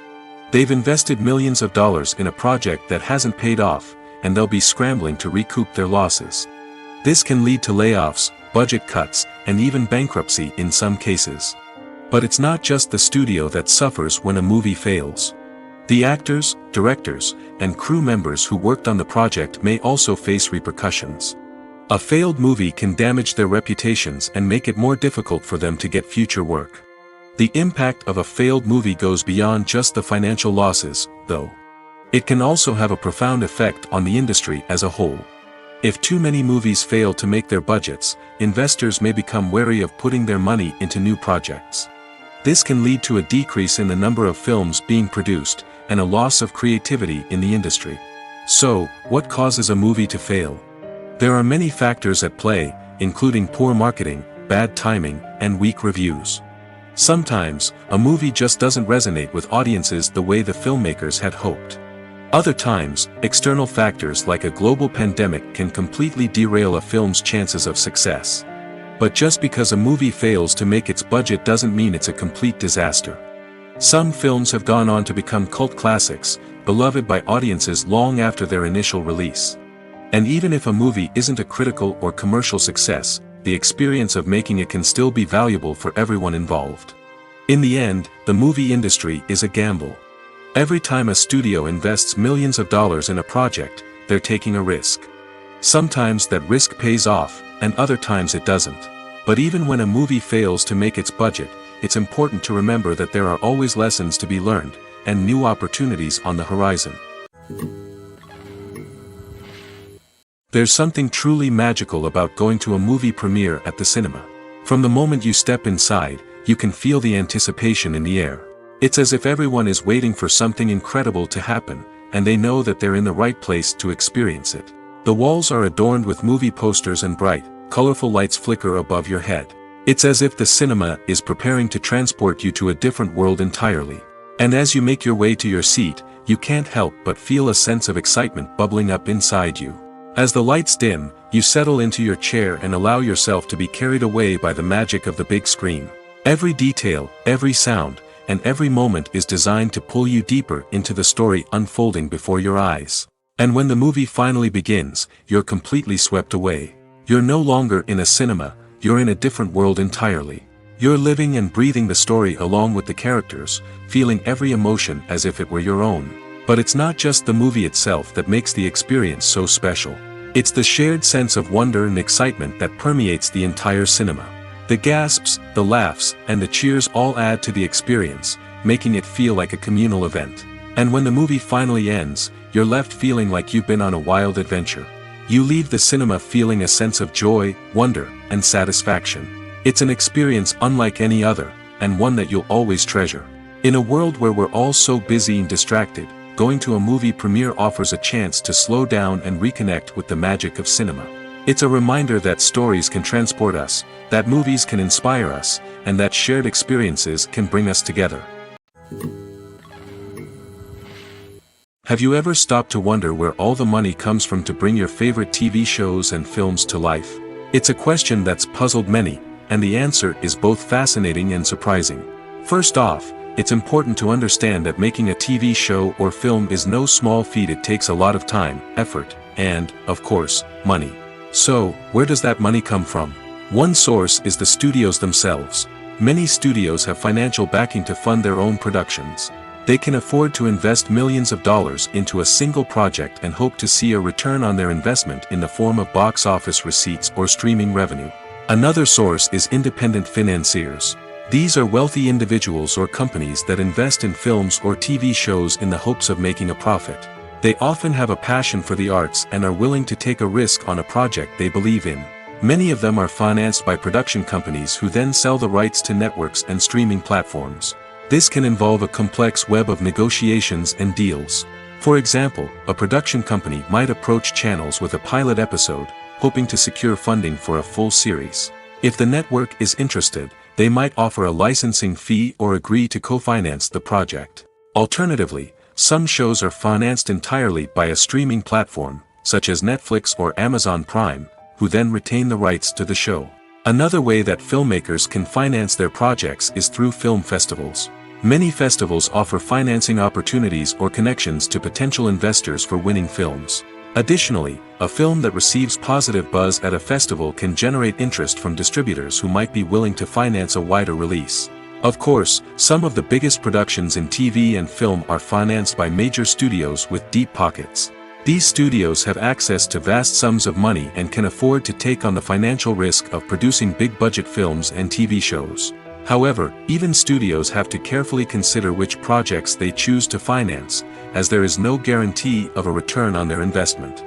They've invested millions of dollars in a project that hasn't paid off, and they'll be scrambling to recoup their losses. This can lead to layoffs, budget cuts, and even bankruptcy in some cases. But it's not just the studio that suffers when a movie fails. The actors, directors, and crew members who worked on the project may also face repercussions. A failed movie can damage their reputations and make it more difficult for them to get future work. The impact of a failed movie goes beyond just the financial losses, though. It can also have a profound effect on the industry as a whole. If too many movies fail to make their budgets, investors may become wary of putting their money into new projects. This can lead to a decrease in the number of films being produced, and a loss of creativity in the industry. So, what causes a movie to fail? There are many factors at play, including poor marketing, bad timing, and weak reviews. Sometimes, a movie just doesn't resonate with audiences the way the filmmakers had hoped. Other times, external factors like a global pandemic can completely derail a film's chances of success. But just because a movie fails to make its budget doesn't mean it's a complete disaster. Some films have gone on to become cult classics, beloved by audiences long after their initial release. And even if a movie isn't a critical or commercial success, the experience of making it can still be valuable for everyone involved. In the end, the movie industry is a gamble. Every time a studio invests millions of dollars in a project, they're taking a risk. Sometimes that risk pays off, and other times it doesn't. But even when a movie fails to make its budget, it's important to remember that there are always lessons to be learned, and new opportunities on the horizon. There's something truly magical about going to a movie premiere at the cinema. From the moment you step inside, you can feel the anticipation in the air. It's as if everyone is waiting for something incredible to happen, and they know that they're in the right place to experience it. The walls are adorned with movie posters and bright, colorful lights flicker above your head. It's as if the cinema is preparing to transport you to a different world entirely. And as you make your way to your seat, you can't help but feel a sense of excitement bubbling up inside you. As the lights dim, you settle into your chair and allow yourself to be carried away by the magic of the big screen. Every detail, every sound, and every moment is designed to pull you deeper into the story unfolding before your eyes. And when the movie finally begins, you're completely swept away. You're no longer in a cinema, you're in a different world entirely. You're living and breathing the story along with the characters, feeling every emotion as if it were your own. But it's not just the movie itself that makes the experience so special. It's the shared sense of wonder and excitement that permeates the entire cinema. The gasps, the laughs, and the cheers all add to the experience, making it feel like a communal event. And when the movie finally ends, you're left feeling like you've been on a wild adventure. You leave the cinema feeling a sense of joy, wonder, and satisfaction. It's an experience unlike any other, and one that you'll always treasure. In a world where we're all so busy and distracted, going to a movie premiere offers a chance to slow down and reconnect with the magic of cinema. It's a reminder that stories can transport us, that movies can inspire us, and that shared experiences can bring us together. Have you ever stopped to wonder where all the money comes from to bring your favorite TV shows and films to life? It's a question that's puzzled many, and the answer is both fascinating and surprising. First off, it's important to understand that making a TV show or film is no small feat. It takes a lot of time, effort, and, of course, money. So, where does that money come from? One source is the studios themselves. Many studios have financial backing to fund their own productions. They can afford to invest millions of dollars into a single project and hope to see a return on their investment in the form of box office receipts or streaming revenue. Another source is independent financiers. These are wealthy individuals or companies that invest in films or TV shows in the hopes of making a profit. They often have a passion for the arts and are willing to take a risk on a project they believe in. Many of them are financed by production companies who then sell the rights to networks and streaming platforms. This can involve a complex web of negotiations and deals. For example, a production company might approach channels with a pilot episode, hoping to secure funding for a full series. If the network is interested, they might offer a licensing fee or agree to co-finance the project. Alternatively, some shows are financed entirely by a streaming platform, such as Netflix or Amazon Prime, who then retain the rights to the show. Another way that filmmakers can finance their projects is through film festivals. Many festivals offer financing opportunities or connections to potential investors for winning films. Additionally, a film that receives positive buzz at a festival can generate interest from distributors who might be willing to finance a wider release. Of course, some of the biggest productions in TV and film are financed by major studios with deep pockets. These studios have access to vast sums of money and can afford to take on the financial risk of producing big-budget films and TV shows. However, even studios have to carefully consider which projects they choose to finance, as there is no guarantee of a return on their investment.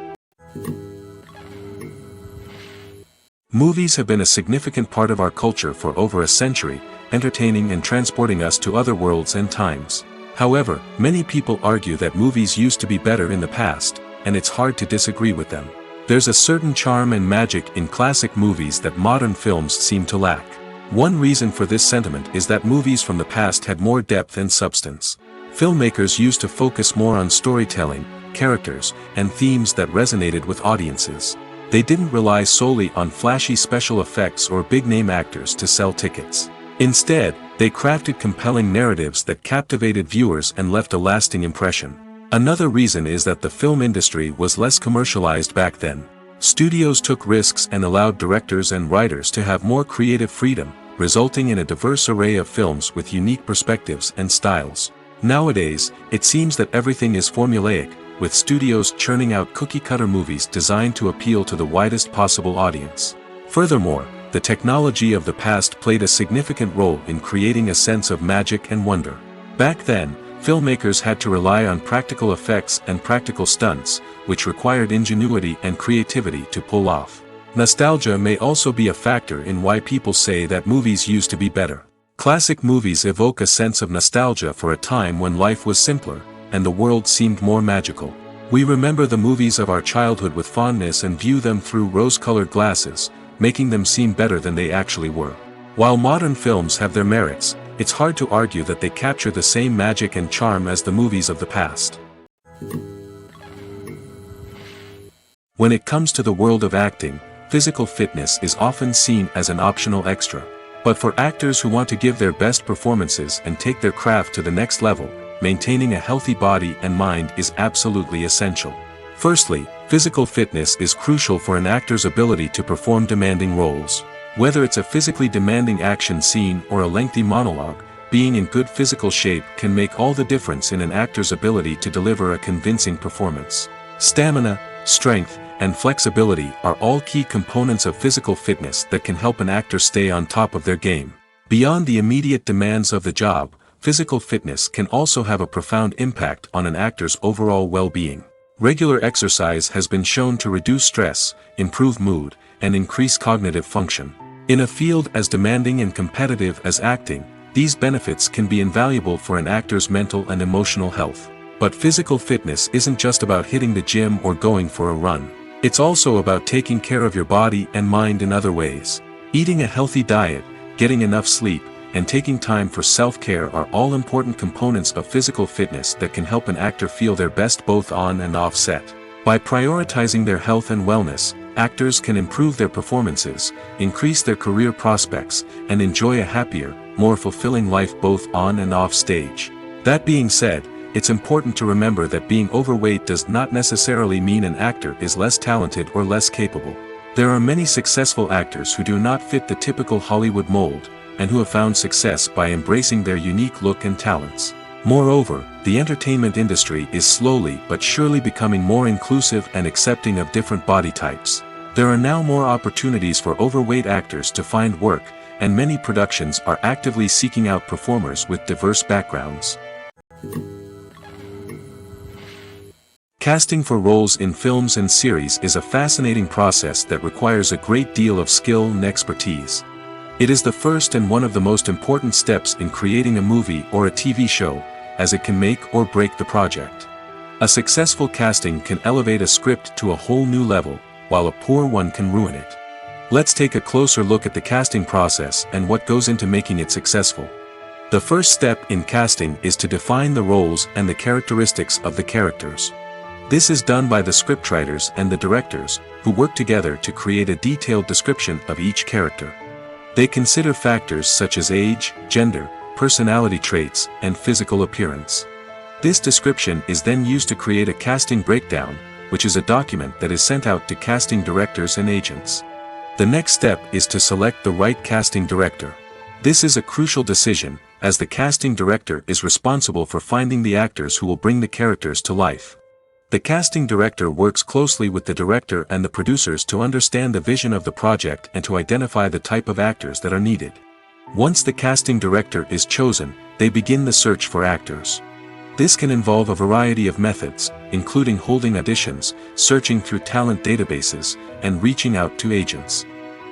Movies have been a significant part of our culture for over a century, entertaining and transporting us to other worlds and times. However, many people argue that movies used to be better in the past, and it's hard to disagree with them. There's a certain charm and magic in classic movies that modern films seem to lack. One reason for this sentiment is that movies from the past had more depth and substance. Filmmakers used to focus more on storytelling, characters, and themes that resonated with audiences. They didn't rely solely on flashy special effects or big-name actors to sell tickets. Instead, they crafted compelling narratives that captivated viewers and left a lasting impression. Another reason is that the film industry was less commercialized back then. Studios took risks and allowed directors and writers to have more creative freedom, resulting in a diverse array of films with unique perspectives and styles. Nowadays, it seems that everything is formulaic, with studios churning out cookie-cutter movies designed to appeal to the widest possible audience. Furthermore, the technology of the past played a significant role in creating a sense of magic and wonder. Back then, filmmakers had to rely on practical effects and practical stunts, which required ingenuity and creativity to pull off. Nostalgia may also be a factor in why people say that movies used to be better. Classic movies evoke a sense of nostalgia for a time when life was simpler, and the world seemed more magical. We remember the movies of our childhood with fondness and view them through rose-colored glasses, making them seem better than they actually were. While modern films have their merits, it's hard to argue that they capture the same magic and charm as the movies of the past. When it comes to the world of acting, physical fitness is often seen as an optional extra. But for actors who want to give their best performances and take their craft to the next level, maintaining a healthy body and mind is absolutely essential. Firstly, physical fitness is crucial for an actor's ability to perform demanding roles. Whether it's a physically demanding action scene or a lengthy monologue, being in good physical shape can make all the difference in an actor's ability to deliver a convincing performance. Stamina, strength, and flexibility are all key components of physical fitness that can help an actor stay on top of their game. Beyond the immediate demands of the job, physical fitness can also have a profound impact on an actor's overall well-being. Regular exercise has been shown to reduce stress, improve mood, and increase cognitive function. In a field as demanding and competitive as acting, these benefits can be invaluable for an actor's mental and emotional health. But physical fitness isn't just about hitting the gym or going for a run. It's also about taking care of your body and mind in other ways. Eating a healthy diet, getting enough sleep, and taking time for self-care are all important components of physical fitness that can help an actor feel their best both on and off set. By prioritizing their health and wellness, actors can improve their performances, increase their career prospects, and enjoy a happier, more fulfilling life both on and off stage. That being said, it's important to remember that being overweight does not necessarily mean an actor is less talented or less capable. There are many successful actors who do not fit the typical Hollywood mold, and who have found success by embracing their unique look and talents. Moreover, the entertainment industry is slowly but surely becoming more inclusive and accepting of different body types. There are now more opportunities for overweight actors to find work, and many productions are actively seeking out performers with diverse backgrounds. Casting for roles in films and series is a fascinating process that requires a great deal of skill and expertise. It is the first and one of the most important steps in creating a movie or a TV show, as it can make or break the project. A successful casting can elevate a script to a whole new level, while a poor one can ruin it. Let's take a closer look at the casting process and what goes into making it successful. The first step in casting is to define the roles and the characteristics of the characters. This is done by the scriptwriters and the directors, who work together to create a detailed description of each character. They consider factors such as age, gender, personality traits, and physical appearance. This description is then used to create a casting breakdown, which is a document that is sent out to casting directors and agents. The next step is to select the right casting director. This is a crucial decision, as the casting director is responsible for finding the actors who will bring the characters to life. The casting director works closely with the director and the producers to understand the vision of the project and to identify the type of actors that are needed. Once the casting director is chosen, they begin the search for actors. This can involve a variety of methods, including holding auditions, searching through talent databases, and reaching out to agents.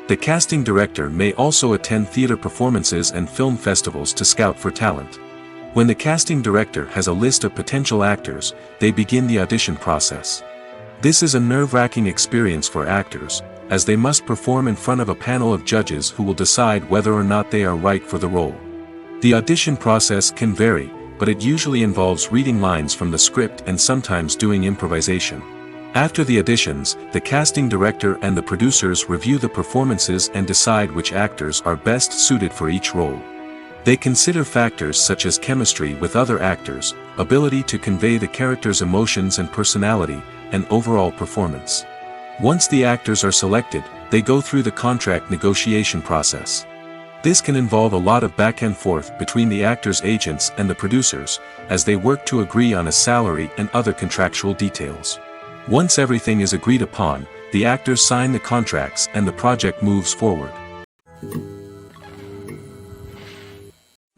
The casting director may also attend theater performances and film festivals to scout for talent. When the casting director has a list of potential actors, they begin the audition process. This is a nerve-wracking experience for actors, as they must perform in front of a panel of judges who will decide whether or not they are right for the role. The audition process can vary, but it usually involves reading lines from the script and sometimes doing improvisation. After the auditions, the casting director and the producers review the performances and decide which actors are best suited for each role. They consider factors such as chemistry with other actors, ability to convey the character's emotions and personality, and overall performance. Once the actors are selected, they go through the contract negotiation process. This can involve a lot of back and forth between the actors' agents and the producers, as they work to agree on a salary and other contractual details. Once everything is agreed upon, the actors sign the contracts and the project moves forward.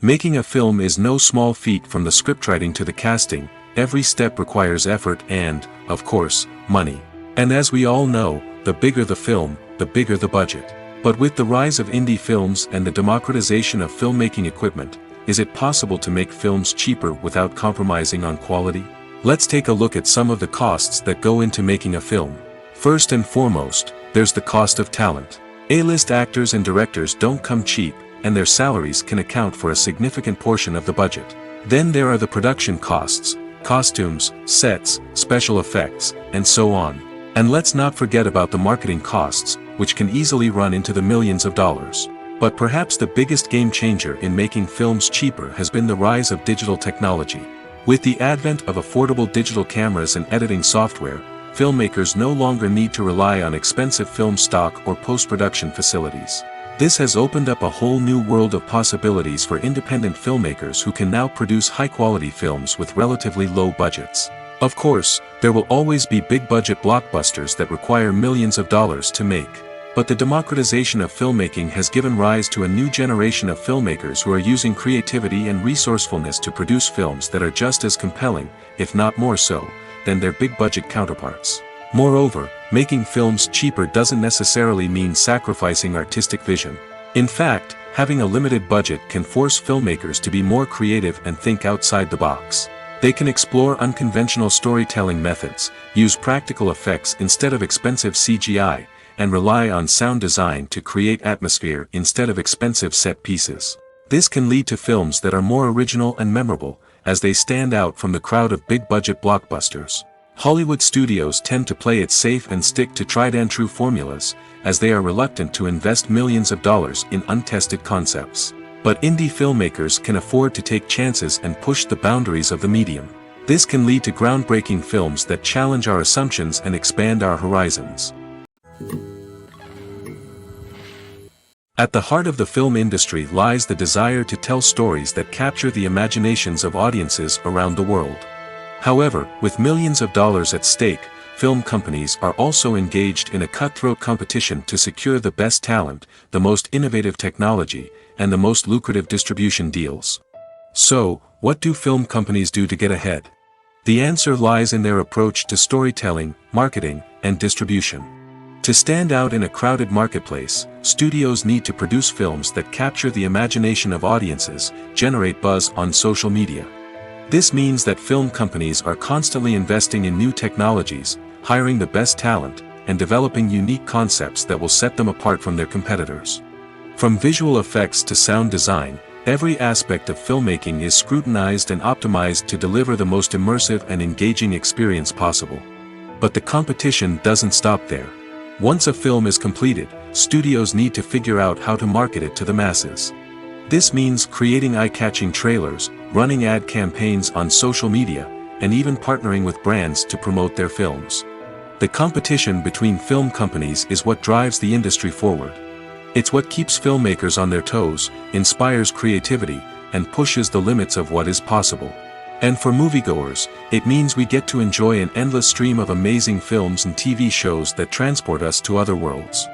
Making a film is no small feat. From the scriptwriting to the casting, every step requires effort and, of course, money. And as we all know, the bigger the film, the bigger the budget. But with the rise of indie films and the democratization of filmmaking equipment, is it possible to make films cheaper without compromising on quality? Let's take a look at some of the costs that go into making a film. First and foremost, there's the cost of talent. A-list actors and directors don't come cheap, and their salaries can account for a significant portion of the budget. Then there are the production costs, costumes, sets, special effects, and so on. And let's not forget about the marketing costs, which can easily run into the millions of dollars. But perhaps the biggest game changer in making films cheaper has been the rise of digital technology. With the advent of affordable digital cameras and editing software, filmmakers no longer need to rely on expensive film stock or post-production facilities. This has opened up a whole new world of possibilities for independent filmmakers who can now produce high-quality films with relatively low budgets. Of course, there will always be big-budget blockbusters that require millions of dollars to make. But the democratization of filmmaking has given rise to a new generation of filmmakers who are using creativity and resourcefulness to produce films that are just as compelling, if not more so, than their big-budget counterparts. Moreover, making films cheaper doesn't necessarily mean sacrificing artistic vision. In fact, having a limited budget can force filmmakers to be more creative and think outside the box. They can explore unconventional storytelling methods, use practical effects instead of expensive CGI, and rely on sound design to create atmosphere instead of expensive set pieces. This can lead to films that are more original and memorable, as they stand out from the crowd of big-budget blockbusters. Hollywood studios tend to play it safe and stick to tried-and-true formulas, as they are reluctant to invest millions of dollars in untested concepts. But indie filmmakers can afford to take chances and push the boundaries of the medium. This can lead to groundbreaking films that challenge our assumptions and expand our horizons. At the heart of the film industry lies the desire to tell stories that capture the imaginations of audiences around the world. However, with millions of dollars at stake, film companies are also engaged in a cutthroat competition to secure the best talent, the most innovative technology, and the most lucrative distribution deals. So, what do film companies do to get ahead? The answer lies in their approach to storytelling, marketing, and distribution. To stand out in a crowded marketplace, studios need to produce films that capture the imagination of audiences, generate buzz on social media. This means that film companies are constantly investing in new technologies, hiring the best talent, and developing unique concepts that will set them apart from their competitors. From visual effects to sound design, every aspect of filmmaking is scrutinized and optimized to deliver the most immersive and engaging experience possible. But the competition doesn't stop there. Once a film is completed, studios need to figure out how to market it to the masses. This means creating eye-catching trailers, running ad campaigns on social media, and even partnering with brands to promote their films. The competition between film companies is what drives the industry forward. It's what keeps filmmakers on their toes, inspires creativity, and pushes the limits of what is possible. And for moviegoers, it means we get to enjoy an endless stream of amazing films and TV shows that transport us to other worlds.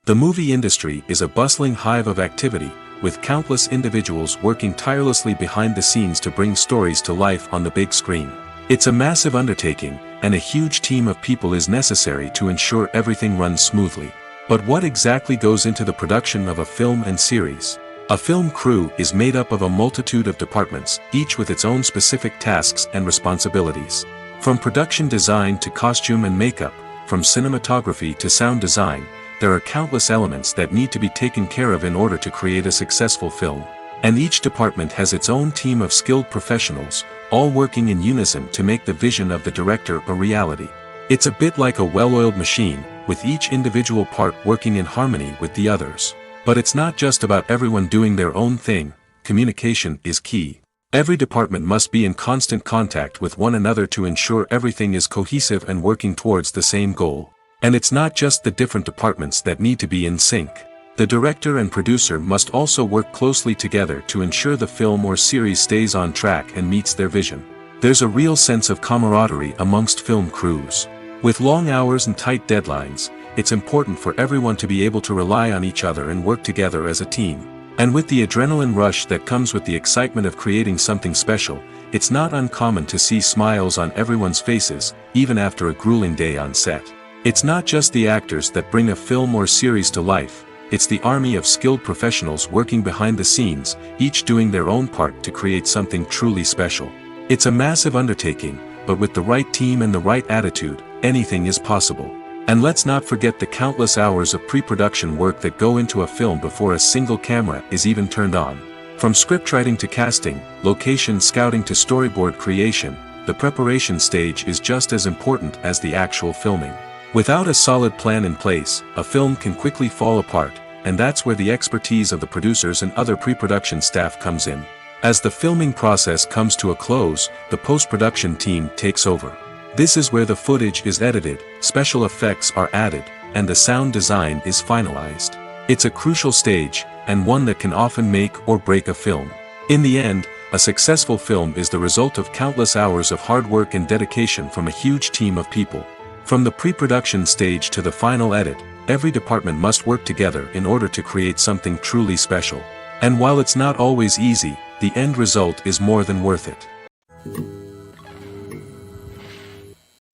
The movie industry is a bustling hive of activity, with countless individuals working tirelessly behind the scenes to bring stories to life on the big screen. It's a massive undertaking, and a huge team of people is necessary to ensure everything runs smoothly. But what exactly goes into the production of a film and series? A film crew is made up of a multitude of departments, each with its own specific tasks and responsibilities. From production design to costume and makeup, from cinematography to sound design, there are countless elements that need to be taken care of in order to create a successful film. And each department has its own team of skilled professionals, all working in unison to make the vision of the director a reality. It's a bit like a well-oiled machine, with each individual part working in harmony with the others. But it's not just about everyone doing their own thing. Communication is key. Every department must be in constant contact with one another to ensure everything is cohesive and working towards the same goal. And it's not just the different departments that need to be in sync. The director and producer must also work closely together to ensure the film or series stays on track and meets their vision. There's a real sense of camaraderie amongst film crews. With long hours and tight deadlines, it's important for everyone to be able to rely on each other and work together as a team. And with the adrenaline rush that comes with the excitement of creating something special, it's not uncommon to see smiles on everyone's faces, even after a grueling day on set. It's not just the actors that bring a film or series to life, it's the army of skilled professionals working behind the scenes, each doing their own part to create something truly special. It's a massive undertaking, but with the right team and the right attitude, anything is possible. And let's not forget the countless hours of pre-production work that go into a film before a single camera is even turned on. From scriptwriting to casting, location scouting to storyboard creation, the preparation stage is just as important as the actual filming. Without a solid plan in place, a film can quickly fall apart, and that's where the expertise of the producers and other pre-production staff comes in. As the filming process comes to a close, the post-production team takes over. This is where the footage is edited, special effects are added, and the sound design is finalized. It's a crucial stage, and one that can often make or break a film. In the end, a successful film is the result of countless hours of hard work and dedication from a huge team of people. From the pre-production stage to the final edit, every department must work together in order to create something truly special. And while it's not always easy, the end result is more than worth it.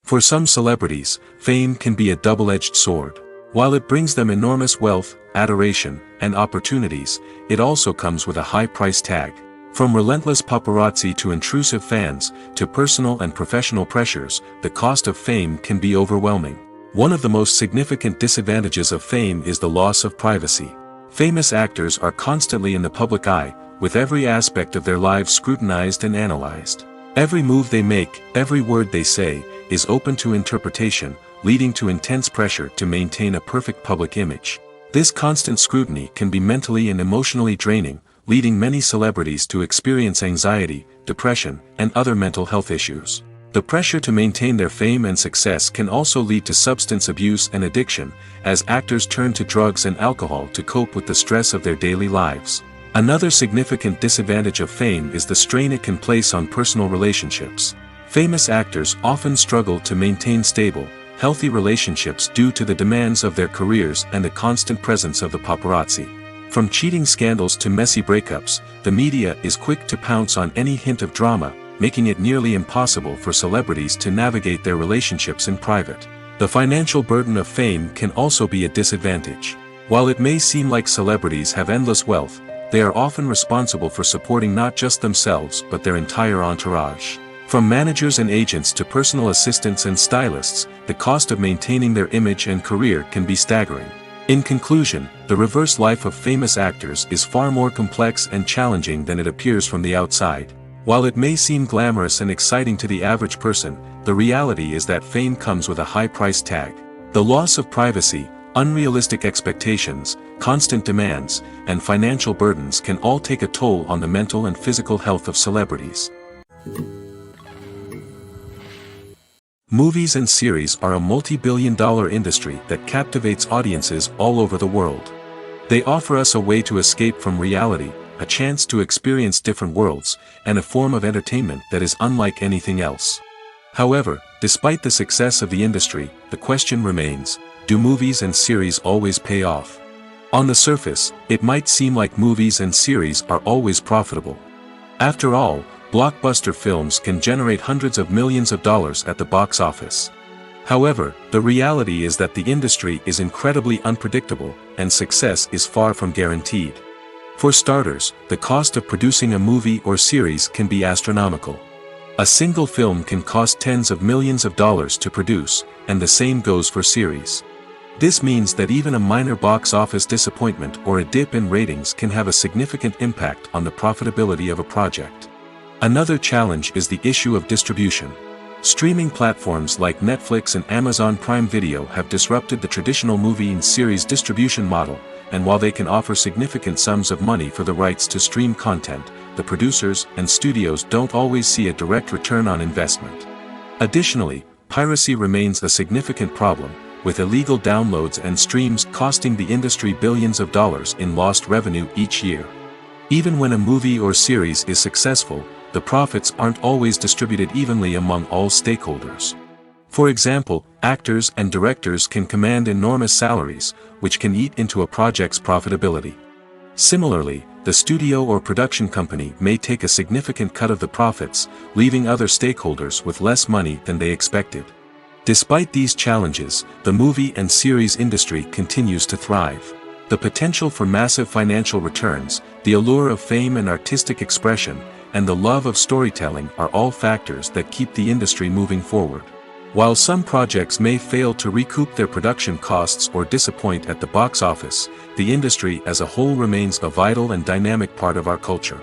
For some celebrities, fame can be a double-edged sword. While it brings them enormous wealth, adoration, and opportunities, it also comes with a high price tag. From relentless paparazzi to intrusive fans, to personal and professional pressures, the cost of fame can be overwhelming. One of the most significant disadvantages of fame is the loss of privacy. Famous actors are constantly in the public eye, with every aspect of their lives scrutinized and analyzed. Every move they make, every word they say, is open to interpretation, leading to intense pressure to maintain a perfect public image. This constant scrutiny can be mentally and emotionally draining, leading many celebrities to experience anxiety, depression, and other mental health issues. The pressure to maintain their fame and success can also lead to substance abuse and addiction, as actors turn to drugs and alcohol to cope with the stress of their daily lives. Another significant disadvantage of fame is the strain it can place on personal relationships. Famous actors often struggle to maintain stable, healthy relationships due to the demands of their careers and the constant presence of the paparazzi. From cheating scandals to messy breakups, the media is quick to pounce on any hint of drama, making it nearly impossible for celebrities to navigate their relationships in private. The financial burden of fame can also be a disadvantage. While it may seem like celebrities have endless wealth, they are often responsible for supporting not just themselves but their entire entourage. From managers and agents to personal assistants and stylists, the cost of maintaining their image and career can be staggering. In conclusion, the reverse life of famous actors is far more complex and challenging than it appears from the outside. While it may seem glamorous and exciting to the average person, the reality is that fame comes with a high price tag. The loss of privacy, unrealistic expectations, constant demands, and financial burdens can all take a toll on the mental and physical health of celebrities. Movies and series are a multi-billion-dollar industry that captivates audiences all over the world. They offer us a way to escape from reality, a chance to experience different worlds, and a form of entertainment that is unlike anything else. However, despite the success of the industry, the question remains, do movies and series always pay off? On the surface, it might seem like movies and series are always profitable. After all, blockbuster films can generate hundreds of millions of dollars at the box office. However, the reality is that the industry is incredibly unpredictable, and success is far from guaranteed. For starters, the cost of producing a movie or series can be astronomical. A single film can cost tens of millions of dollars to produce, and the same goes for series. This means that even a minor box office disappointment or a dip in ratings can have a significant impact on the profitability of a project. Another challenge is the issue of distribution. Streaming platforms like Netflix and Amazon Prime Video have disrupted the traditional movie and series distribution model, and while they can offer significant sums of money for the rights to stream content, the producers and studios don't always see a direct return on investment. Additionally, piracy remains a significant problem, with illegal downloads and streams costing the industry billions of dollars in lost revenue each year. Even when a movie or series is successful, the profits aren't always distributed evenly among all stakeholders. For example, actors and directors can command enormous salaries, which can eat into a project's profitability. Similarly, the studio or production company may take a significant cut of the profits, leaving other stakeholders with less money than they expected. Despite these challenges, the movie and series industry continues to thrive. The potential for massive financial returns, the allure of fame and artistic expression, and the love of storytelling are all factors that keep the industry moving forward. While some projects may fail to recoup their production costs or disappoint at the box office, the industry as a whole remains a vital and dynamic part of our culture.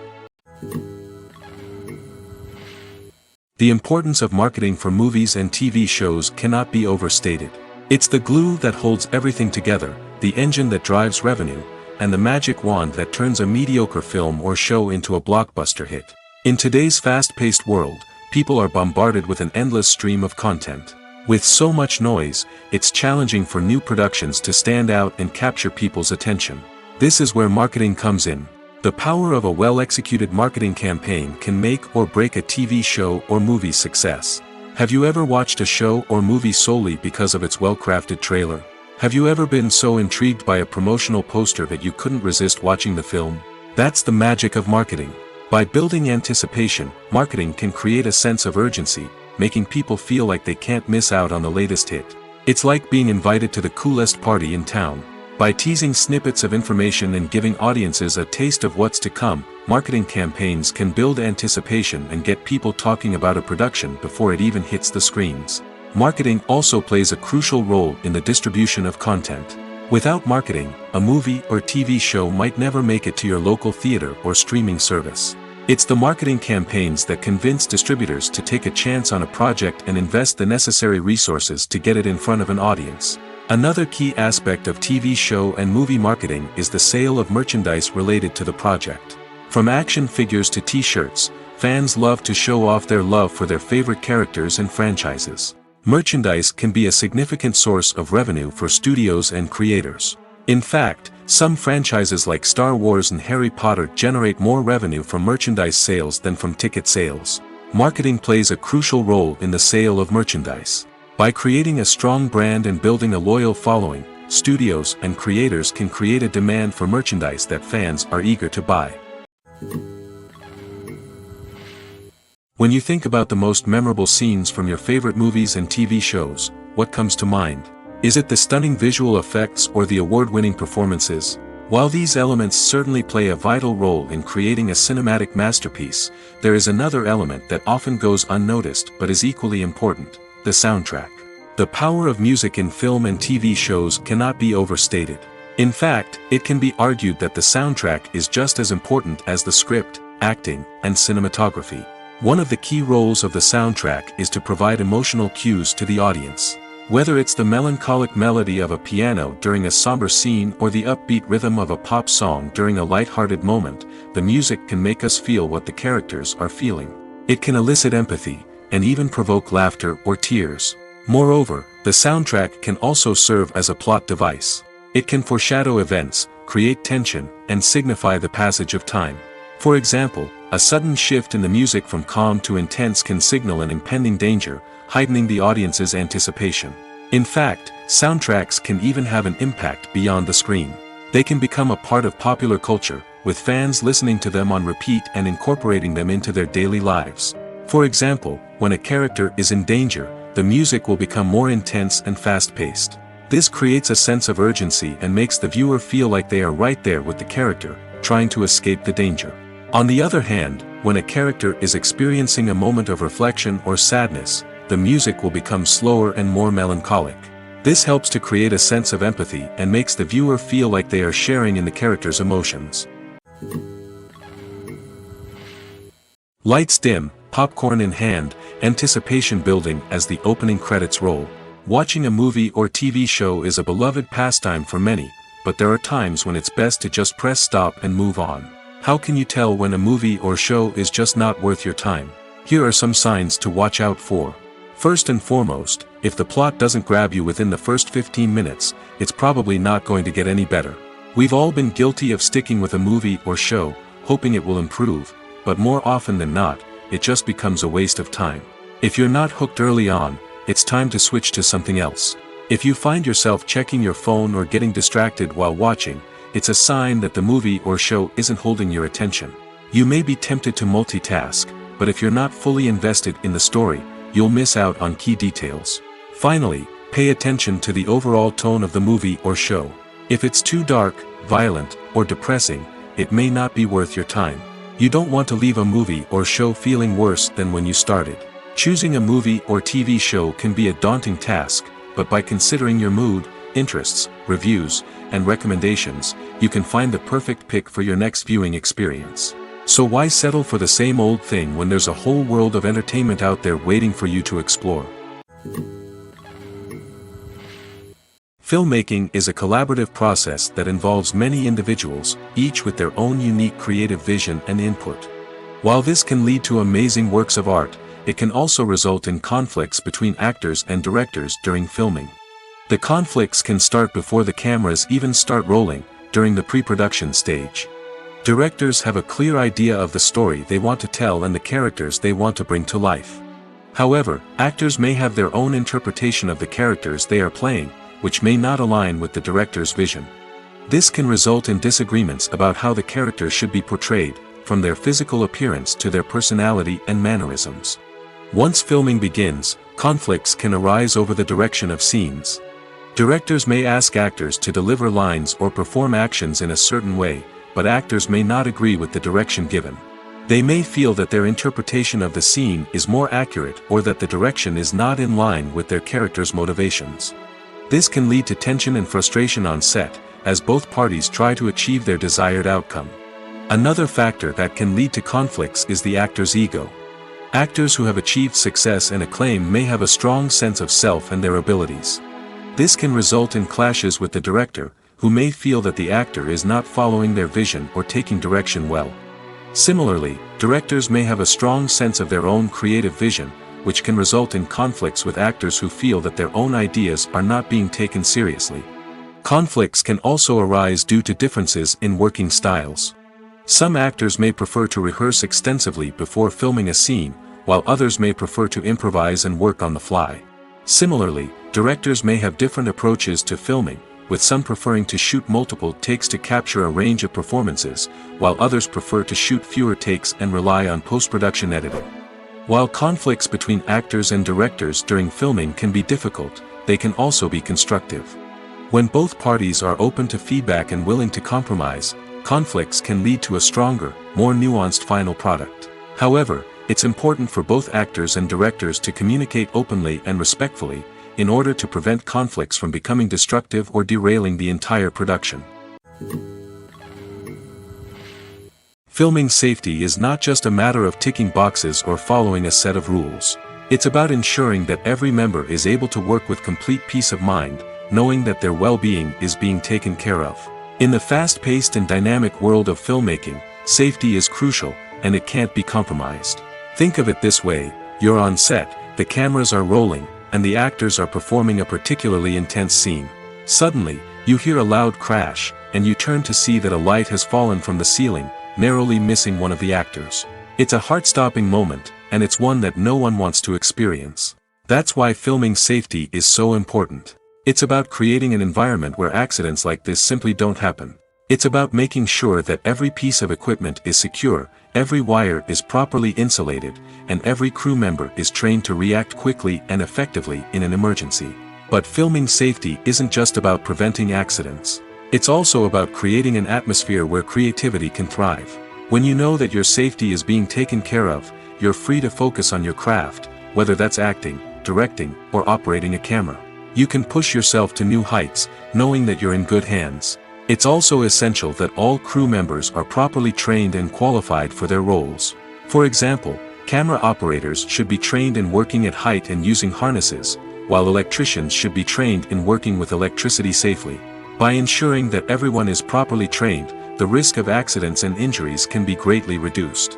The importance of marketing for movies and TV shows cannot be overstated. It's the glue that holds everything together, the engine that drives revenue, and the magic wand that turns a mediocre film or show into a blockbuster hit. In today's fast-paced world, people are bombarded with an endless stream of content. With so much noise, it's challenging for new productions to stand out and capture people's attention. This is where marketing comes in. The power of a well-executed marketing campaign can make or break a TV show or movie's success. Have you ever watched a show or movie solely because of its well-crafted trailer? Have you ever been so intrigued by a promotional poster that you couldn't resist watching the film? That's the magic of marketing. By building anticipation, marketing can create a sense of urgency, making people feel like they can't miss out on the latest hit. It's like being invited to the coolest party in town. By teasing snippets of information and giving audiences a taste of what's to come, marketing campaigns can build anticipation and get people talking about a production before it even hits the screens. Marketing also plays a crucial role in the distribution of content. Without marketing, a movie or TV show might never make it to your local theater or streaming service. It's the marketing campaigns that convince distributors to take a chance on a project and invest the necessary resources to get it in front of an audience. Another key aspect of TV show and movie marketing is the sale of merchandise related to the project. From action figures to t-shirts, fans love to show off their love for their favorite characters and franchises. Merchandise can be a significant source of revenue for studios and creators. In fact, some franchises like Star Wars and Harry Potter generate more revenue from merchandise sales than from ticket sales. Marketing plays a crucial role in the sale of merchandise. By creating a strong brand and building a loyal following, studios and creators can create a demand for merchandise that fans are eager to buy. When you think about the most memorable scenes from your favorite movies and TV shows, what comes to mind? Is it the stunning visual effects or the award-winning performances? While these elements certainly play a vital role in creating a cinematic masterpiece, there is another element that often goes unnoticed but is equally important: the soundtrack. The power of music in film and TV shows cannot be overstated. In fact, it can be argued that the soundtrack is just as important as the script, acting, and cinematography. One of the key roles of the soundtrack is to provide emotional cues to the audience. Whether it's the melancholic melody of a piano during a somber scene or the upbeat rhythm of a pop song during a light-hearted moment, the music can make us feel what the characters are feeling. It can elicit empathy, and even provoke laughter or tears. Moreover, the soundtrack can also serve as a plot device. It can foreshadow events, create tension, and signify the passage of time. For example, a sudden shift in the music from calm to intense can signal an impending danger, heightening the audience's anticipation. In fact, soundtracks can even have an impact beyond the screen. They can become a part of popular culture, with fans listening to them on repeat and incorporating them into their daily lives. For example, when a character is in danger, the music will become more intense and fast-paced. This creates a sense of urgency and makes the viewer feel like they are right there with the character, trying to escape the danger. On the other hand, when a character is experiencing a moment of reflection or sadness, the music will become slower and more melancholic. This helps to create a sense of empathy and makes the viewer feel like they are sharing in the character's emotions. Lights dim, popcorn in hand, anticipation building as the opening credits roll. Watching a movie or TV show is a beloved pastime for many, but there are times when it's best to just press stop and move on. How can you tell when a movie or show is just not worth your time? Here are some signs to watch out for. First and foremost, if the plot doesn't grab you within the first 15 minutes, it's probably not going to get any better. We've all been guilty of sticking with a movie or show, hoping it will improve, but more often than not, it just becomes a waste of time. If you're not hooked early on, it's time to switch to something else. If you find yourself checking your phone or getting distracted while watching, it's a sign that the movie or show isn't holding your attention. You may be tempted to multitask, but if you're not fully invested in the story, you'll miss out on key details. Finally, pay attention to the overall tone of the movie or show. If it's too dark, violent, or depressing, it may not be worth your time. You don't want to leave a movie or show feeling worse than when you started. Choosing a movie or TV show can be a daunting task, but by considering your mood, interests, reviews, and recommendations, you can find the perfect pick for your next viewing experience. So why settle for the same old thing when there's a whole world of entertainment out there waiting for you to explore? Filmmaking is a collaborative process that involves many individuals, each with their own unique creative vision and input. While this can lead to amazing works of art, it can also result in conflicts between actors and directors during filming. The conflicts can start before the cameras even start rolling, during the pre-production stage. Directors have a clear idea of the story they want to tell and the characters they want to bring to life. However, actors may have their own interpretation of the characters they are playing, which may not align with the director's vision. This can result in disagreements about how the characters should be portrayed, from their physical appearance to their personality and mannerisms. Once filming begins, conflicts can arise over the direction of scenes. Directors may ask actors to deliver lines or perform actions in a certain way, but actors may not agree with the direction given. They may feel that their interpretation of the scene is more accurate or that the direction is not in line with their character's motivations. This can lead to tension and frustration on set, as both parties try to achieve their desired outcome. Another factor that can lead to conflicts is the actor's ego. Actors who have achieved success and acclaim may have a strong sense of self and their abilities. This can result in clashes with the director, who may feel that the actor is not following their vision or taking direction well. Similarly, directors may have a strong sense of their own creative vision, which can result in conflicts with actors who feel that their own ideas are not being taken seriously. Conflicts can also arise due to differences in working styles. Some actors may prefer to rehearse extensively before filming a scene, while others may prefer to improvise and work on the fly. Similarly, directors may have different approaches to filming, with some preferring to shoot multiple takes to capture a range of performances, while others prefer to shoot fewer takes and rely on post-production editing. While conflicts between actors and directors during filming can be difficult, they can also be constructive. When both parties are open to feedback and willing to compromise, conflicts can lead to a stronger, more nuanced final product. However, it's important for both actors and directors to communicate openly and respectfully, in order to prevent conflicts from becoming destructive or derailing the entire production. Filming safety is not just a matter of ticking boxes or following a set of rules. It's about ensuring that every member is able to work with complete peace of mind, knowing that their well-being is being taken care of. In the fast-paced and dynamic world of filmmaking, safety is crucial, and it can't be compromised. Think of it this way: you're on set, the cameras are rolling, and the actors are performing a particularly intense scene. Suddenly, you hear a loud crash, and you turn to see that a light has fallen from the ceiling, narrowly missing one of the actors. It's a heart-stopping moment, and it's one that no one wants to experience. That's why filming safety is so important. It's about creating an environment where accidents like this simply don't happen. It's about making sure that every piece of equipment is secure, every wire is properly insulated, and every crew member is trained to react quickly and effectively in an emergency. But filming safety isn't just about preventing accidents. It's also about creating an atmosphere where creativity can thrive. When you know that your safety is being taken care of, you're free to focus on your craft, whether that's acting, directing, or operating a camera. You can push yourself to new heights, knowing that you're in good hands. It's also essential that all crew members are properly trained and qualified for their roles. For example, camera operators should be trained in working at height and using harnesses, while electricians should be trained in working with electricity safely. By ensuring that everyone is properly trained, the risk of accidents and injuries can be greatly reduced.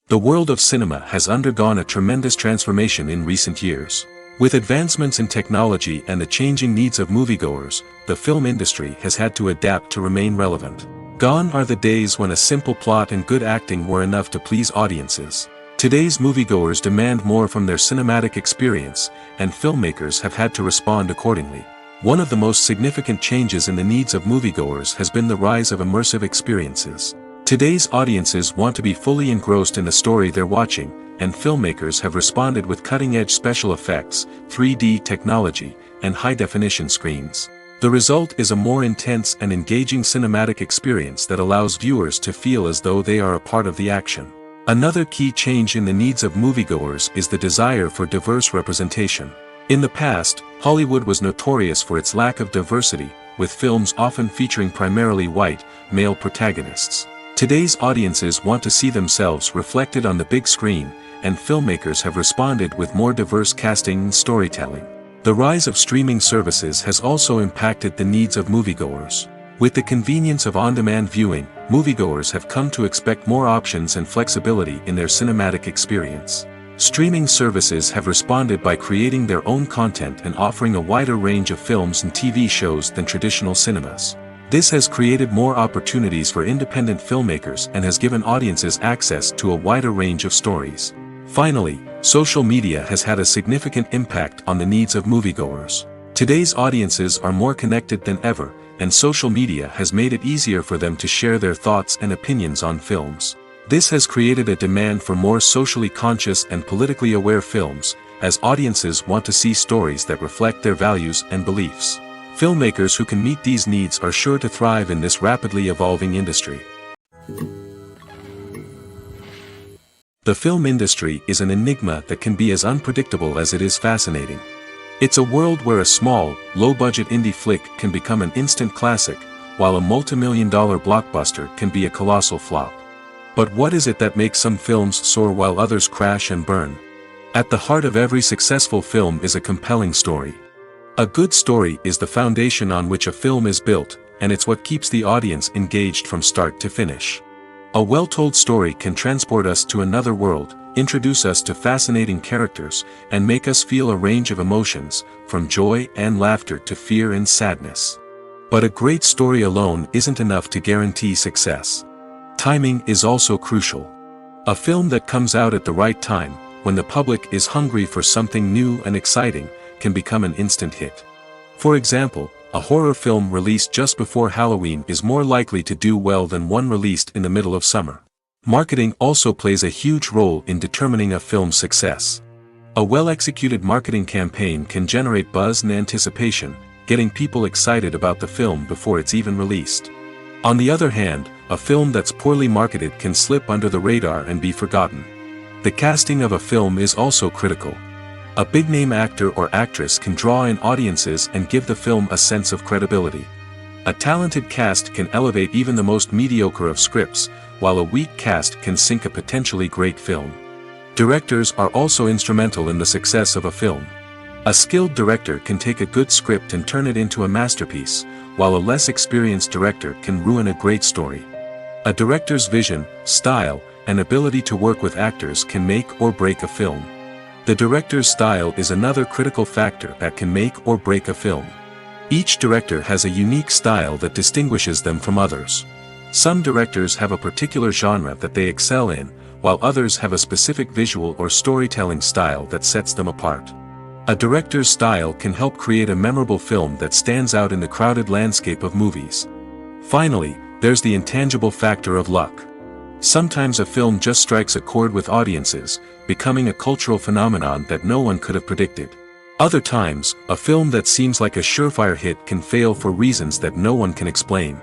The world of cinema has undergone a tremendous transformation in recent years. With advancements in technology and the changing needs of moviegoers, the film industry has had to adapt to remain relevant. Gone are the days when a simple plot and good acting were enough to please audiences. Today's moviegoers demand more from their cinematic experience, and filmmakers have had to respond accordingly. One of the most significant changes in the needs of moviegoers has been the rise of immersive experiences. Today's audiences want to be fully engrossed in the story they're watching, and filmmakers have responded with cutting-edge special effects, 3D technology, and high-definition screens. The result is a more intense and engaging cinematic experience that allows viewers to feel as though they are a part of the action. Another key change in the needs of moviegoers is the desire for diverse representation. In the past, Hollywood was notorious for its lack of diversity, with films often featuring primarily white, male protagonists. Today's audiences want to see themselves reflected on the big screen, and filmmakers have responded with more diverse casting and storytelling. The rise of streaming services has also impacted the needs of moviegoers. With the convenience of on-demand viewing, moviegoers have come to expect more options and flexibility in their cinematic experience. Streaming services have responded by creating their own content and offering a wider range of films and TV shows than traditional cinemas. This has created more opportunities for independent filmmakers and has given audiences access to a wider range of stories. Finally, social media has had a significant impact on the needs of moviegoers. Today's audiences are more connected than ever, and social media has made it easier for them to share their thoughts and opinions on films. This has created a demand for more socially conscious and politically aware films, as audiences want to see stories that reflect their values and beliefs. Filmmakers who can meet these needs are sure to thrive in this rapidly evolving industry. The film industry is an enigma that can be as unpredictable as it is fascinating. It's a world where a small, low-budget indie flick can become an instant classic, while a multi-million-dollar blockbuster can be a colossal flop. But what is it that makes some films soar while others crash and burn? At the heart of every successful film is a compelling story. A good story is the foundation on which a film is built, and it's what keeps the audience engaged from start to finish. A well-told story can transport us to another world, introduce us to fascinating characters, and make us feel a range of emotions, from joy and laughter to fear and sadness. But a great story alone isn't enough to guarantee success. Timing is also crucial. A film that comes out at the right time, when the public is hungry for something new and exciting, can become an instant hit. For example, a horror film released just before Halloween is more likely to do well than one released in the middle of summer. Marketing also plays a huge role in determining a film's success. A well-executed marketing campaign can generate buzz and anticipation, getting people excited about the film before it's even released. On the other hand, a film that's poorly marketed can slip under the radar and be forgotten. The casting of a film is also critical. A big-name actor or actress can draw in audiences and give the film a sense of credibility. A talented cast can elevate even the most mediocre of scripts, while a weak cast can sink a potentially great film. Directors are also instrumental in the success of a film. A skilled director can take a good script and turn it into a masterpiece, while a less experienced director can ruin a great story. A director's vision, style, and ability to work with actors can make or break a film. The director's style is another critical factor that can make or break a film. Each director has a unique style that distinguishes them from others. Some directors have a particular genre that they excel in, while others have a specific visual or storytelling style that sets them apart. A director's style can help create a memorable film that stands out in the crowded landscape of movies. Finally, there's the intangible factor of luck. Sometimes a film just strikes a chord with audiences, becoming a cultural phenomenon that no one could have predicted. Other times, a film that seems like a surefire hit can fail for reasons that no one can explain.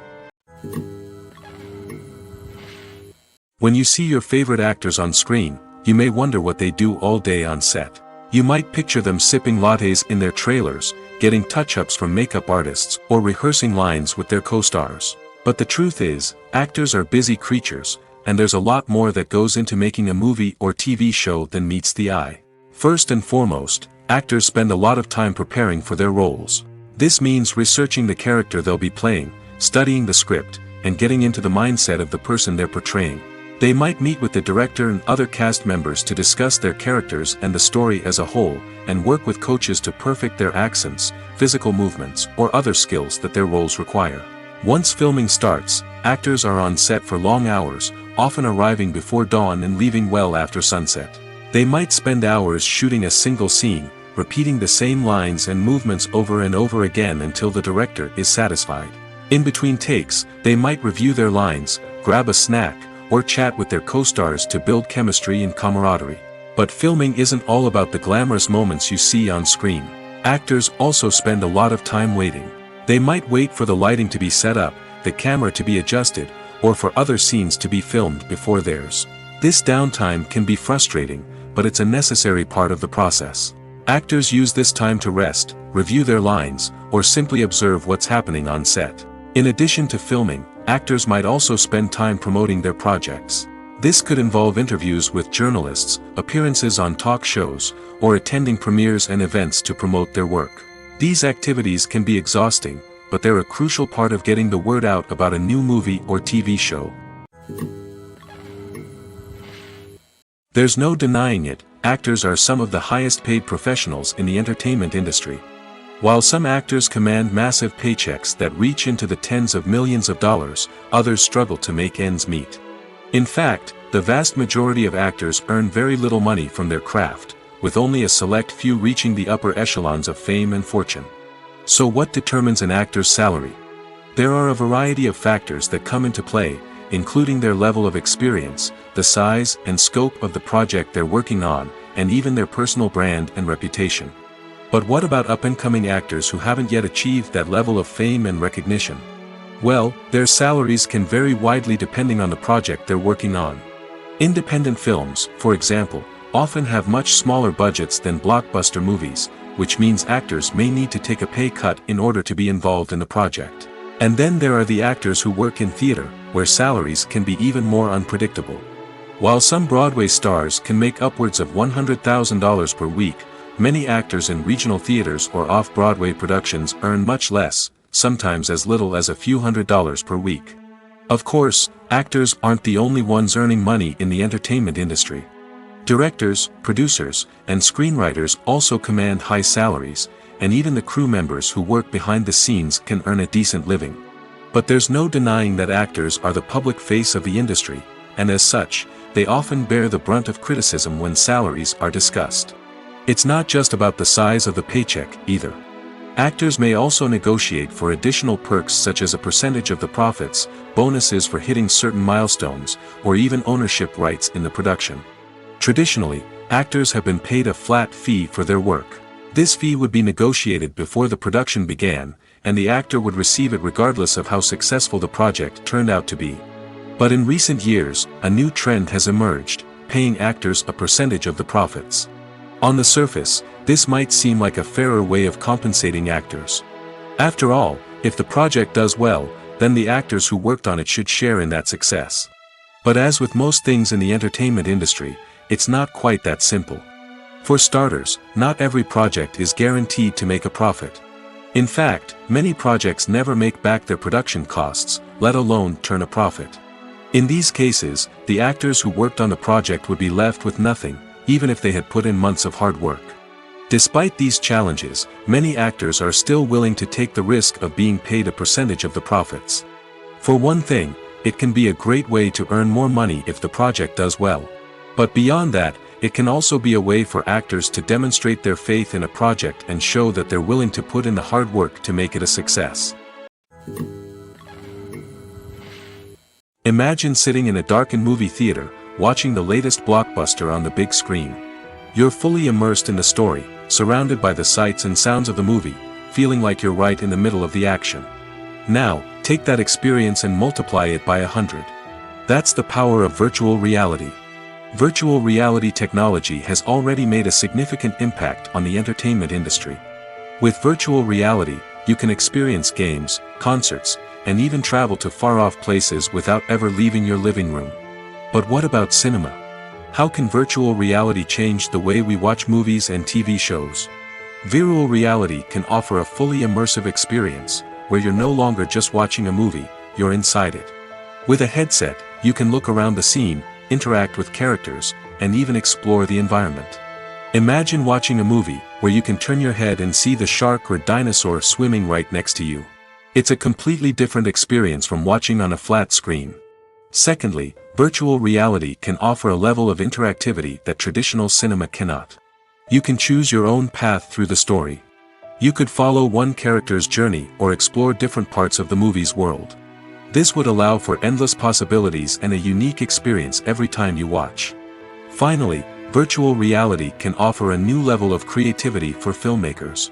When you see your favorite actors on screen, you may wonder what they do all day on set. You might picture them sipping lattes in their trailers, getting touch-ups from makeup artists, or rehearsing lines with their co-stars. But the truth is, actors are busy creatures, and there's a lot more that goes into making a movie or TV show than meets the eye. First and foremost, actors spend a lot of time preparing for their roles. This means researching the character they'll be playing, studying the script, and getting into the mindset of the person they're portraying. They might meet with the director and other cast members to discuss their characters and the story as a whole, and work with coaches to perfect their accents, physical movements, or other skills that their roles require. Once filming starts, actors are on set for long hours, often arriving before dawn and leaving well after sunset. They might spend hours shooting a single scene, repeating the same lines and movements over and over again until the director is satisfied. In between takes, they might review their lines, grab a snack, or chat with their co-stars to build chemistry and camaraderie. But filming isn't all about the glamorous moments you see on screen. Actors also spend a lot of time waiting. They might wait for the lighting to be set up, the camera to be adjusted, or for other scenes to be filmed before theirs. This downtime can be frustrating, but it's a necessary part of the process. Actors use this time to rest, review their lines, or simply observe what's happening on set. In addition to filming, actors might also spend time promoting their projects. This could involve interviews with journalists, appearances on talk shows, or attending premieres and events to promote their work. These activities can be exhausting, but they're a crucial part of getting the word out about a new movie or TV show. There's no denying it, actors are some of the highest paid professionals in the entertainment industry. While some actors command massive paychecks that reach into the tens of millions of dollars, others struggle to make ends meet. In fact, the vast majority of actors earn very little money from their craft, with only a select few reaching the upper echelons of fame and fortune. So what determines an actor's salary? There are a variety of factors that come into play, including their level of experience, the size and scope of the project they're working on, and even their personal brand and reputation. But what about up-and-coming actors who haven't yet achieved that level of fame and recognition? Well, their salaries can vary widely depending on the project they're working on. Independent films, for example, often have much smaller budgets than blockbuster movies, which means actors may need to take a pay cut in order to be involved in the project. And then there are the actors who work in theater, where salaries can be even more unpredictable. While some Broadway stars can make upwards of $100,000 per week, many actors in regional theaters or off-Broadway productions earn much less, sometimes as little as a few $100s per week. Of course, actors aren't the only ones earning money in the entertainment industry. Directors, producers, and screenwriters also command high salaries, and even the crew members who work behind the scenes can earn a decent living. But there's no denying that actors are the public face of the industry, and as such, they often bear the brunt of criticism when salaries are discussed. It's not just about the size of the paycheck, either. Actors may also negotiate for additional perks such as a percentage of the profits, bonuses for hitting certain milestones, or even ownership rights in the production. Traditionally, actors have been paid a flat fee for their work. This fee would be negotiated before the production began, and the actor would receive it regardless of how successful the project turned out to be. But in recent years, a new trend has emerged, paying actors a percentage of the profits. On the surface, this might seem like a fairer way of compensating actors. After all, if the project does well, then the actors who worked on it should share in that success. But as with most things in the entertainment industry, it's not quite that simple. For starters, not every project is guaranteed to make a profit. In fact, many projects never make back their production costs, let alone turn a profit. In these cases, the actors who worked on the project would be left with nothing, even if they had put in months of hard work. Despite these challenges, many actors are still willing to take the risk of being paid a percentage of the profits. For one thing, it can be a great way to earn more money if the project does well. But beyond that, it can also be a way for actors to demonstrate their faith in a project and show that they're willing to put in the hard work to make it a success. Imagine sitting in a darkened movie theater, watching the latest blockbuster on the big screen. You're fully immersed in the story, surrounded by the sights and sounds of the movie, feeling like you're right in the middle of the action. Now, take that experience and multiply it by 100. That's the power of virtual reality. Virtual reality technology has already made a significant impact on the entertainment industry. With virtual reality, you can experience games, concerts, and even travel to far-off places without ever leaving your living room. But what about cinema? How can virtual reality change the way we watch movies and TV shows? Virtual reality can offer a fully immersive experience, where you're no longer just watching a movie, you're inside it. With a headset, you can look around the scene, interact with characters, and even explore the environment. Imagine watching a movie where you can turn your head and see the shark or dinosaur swimming right next to you. It's a completely different experience from watching on a flat screen. Secondly, virtual reality can offer a level of interactivity that traditional cinema cannot. You can choose your own path through the story. You could follow one character's journey or explore different parts of the movie's world. This would allow for endless possibilities and a unique experience every time you watch. Finally, virtual reality can offer a new level of creativity for filmmakers.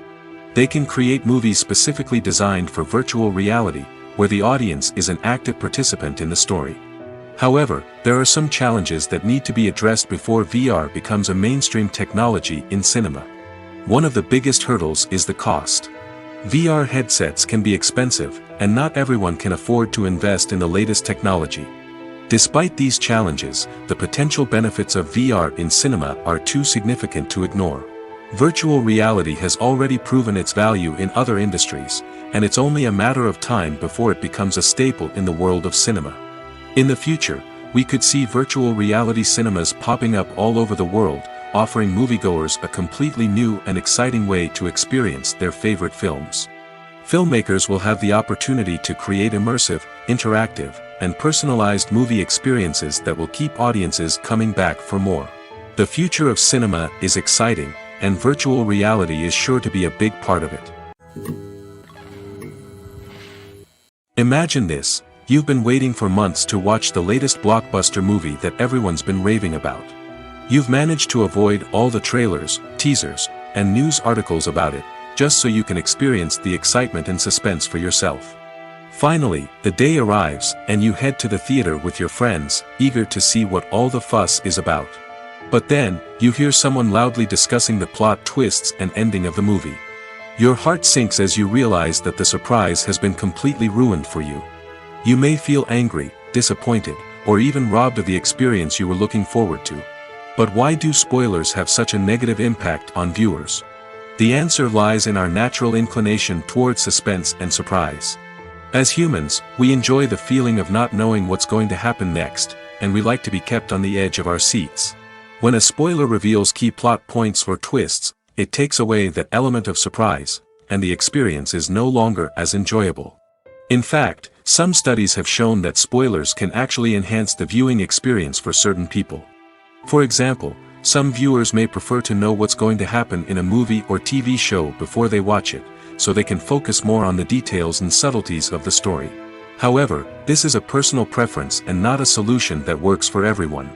They can create movies specifically designed for virtual reality, where the audience is an active participant in the story. However, there are some challenges that need to be addressed before VR becomes a mainstream technology in cinema. One of the biggest hurdles is the cost. VR headsets can be expensive, and not everyone can afford to invest in the latest technology. Despite these challenges, the potential benefits of VR in cinema are too significant to ignore. Virtual reality has already proven its value in other industries, and it's only a matter of time before it becomes a staple in the world of cinema. In the future, we could see virtual reality cinemas popping up all over the world, offering moviegoers a completely new and exciting way to experience their favorite films. Filmmakers will have the opportunity to create immersive, interactive, and personalized movie experiences that will keep audiences coming back for more. The future of cinema is exciting, and virtual reality is sure to be a big part of it. Imagine this: you've been waiting for months to watch the latest blockbuster movie that everyone's been raving about. You've managed to avoid all the trailers, teasers, and news articles about it, just so you can experience the excitement and suspense for yourself. Finally, the day arrives, and you head to the theater with your friends, eager to see what all the fuss is about. But then, you hear someone loudly discussing the plot twists and ending of the movie. Your heart sinks as you realize that the surprise has been completely ruined for you. You may feel angry, disappointed, or even robbed of the experience you were looking forward to. But why do spoilers have such a negative impact on viewers? The answer lies in our natural inclination toward suspense and surprise. As humans, we enjoy the feeling of not knowing what's going to happen next, and we like to be kept on the edge of our seats. When a spoiler reveals key plot points or twists, it takes away that element of surprise, and the experience is no longer as enjoyable. In fact, some studies have shown that spoilers can actually enhance the viewing experience for certain people. For example, some viewers may prefer to know what's going to happen in a movie or TV show before they watch it, so they can focus more on the details and subtleties of the story. However, this is a personal preference and not a solution that works for everyone.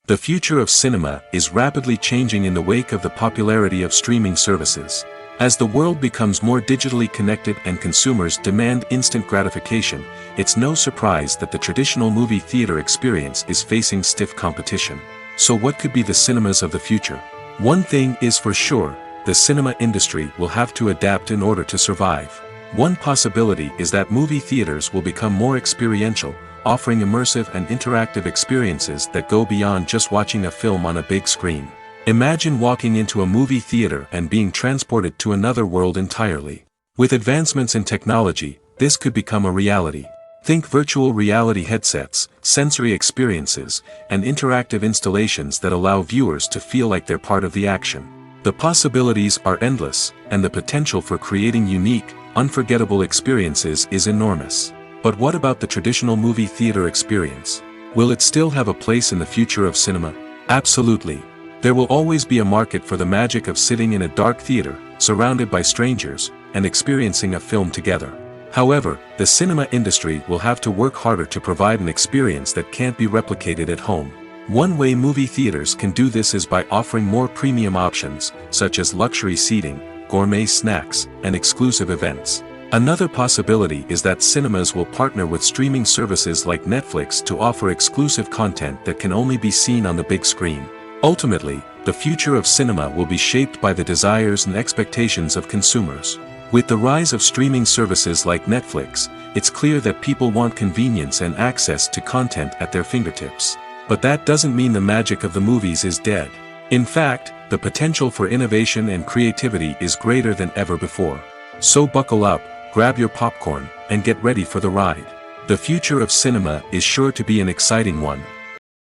The future of cinema is rapidly changing in the wake of the popularity of streaming services. As the world becomes more digitally connected and consumers demand instant gratification, it's no surprise that the traditional movie theater experience is facing stiff competition. So what could be the cinemas of the future? One thing is for sure: the cinema industry will have to adapt in order to survive. One possibility is that movie theaters will become more experiential, offering immersive and interactive experiences that go beyond just watching a film on a big screen. Imagine walking into a movie theater and being transported to another world entirely. With advancements in technology, this could become a reality. Think virtual reality headsets, sensory experiences, and interactive installations that allow viewers to feel like they're part of the action. The possibilities are endless, and the potential for creating unique, unforgettable experiences is enormous. But what about the traditional movie theater experience? Will it still have a place in the future of cinema? Absolutely. There will always be a market for the magic of sitting in a dark theater, surrounded by strangers, and experiencing a film together. However, the cinema industry will have to work harder to provide an experience that can't be replicated at home. One way movie theaters can do this is by offering more premium options, such as luxury seating, gourmet snacks, and exclusive events. Another possibility is that cinemas will partner with streaming services like Netflix to offer exclusive content that can only be seen on the big screen. Ultimately, the future of cinema will be shaped by the desires and expectations of consumers. With the rise of streaming services like Netflix, it's clear that people want convenience and access to content at their fingertips. But that doesn't mean the magic of the movies is dead. In fact, the potential for innovation and creativity is greater than ever before. So buckle up, grab your popcorn, and get ready for the ride. The future of cinema is sure to be an exciting one.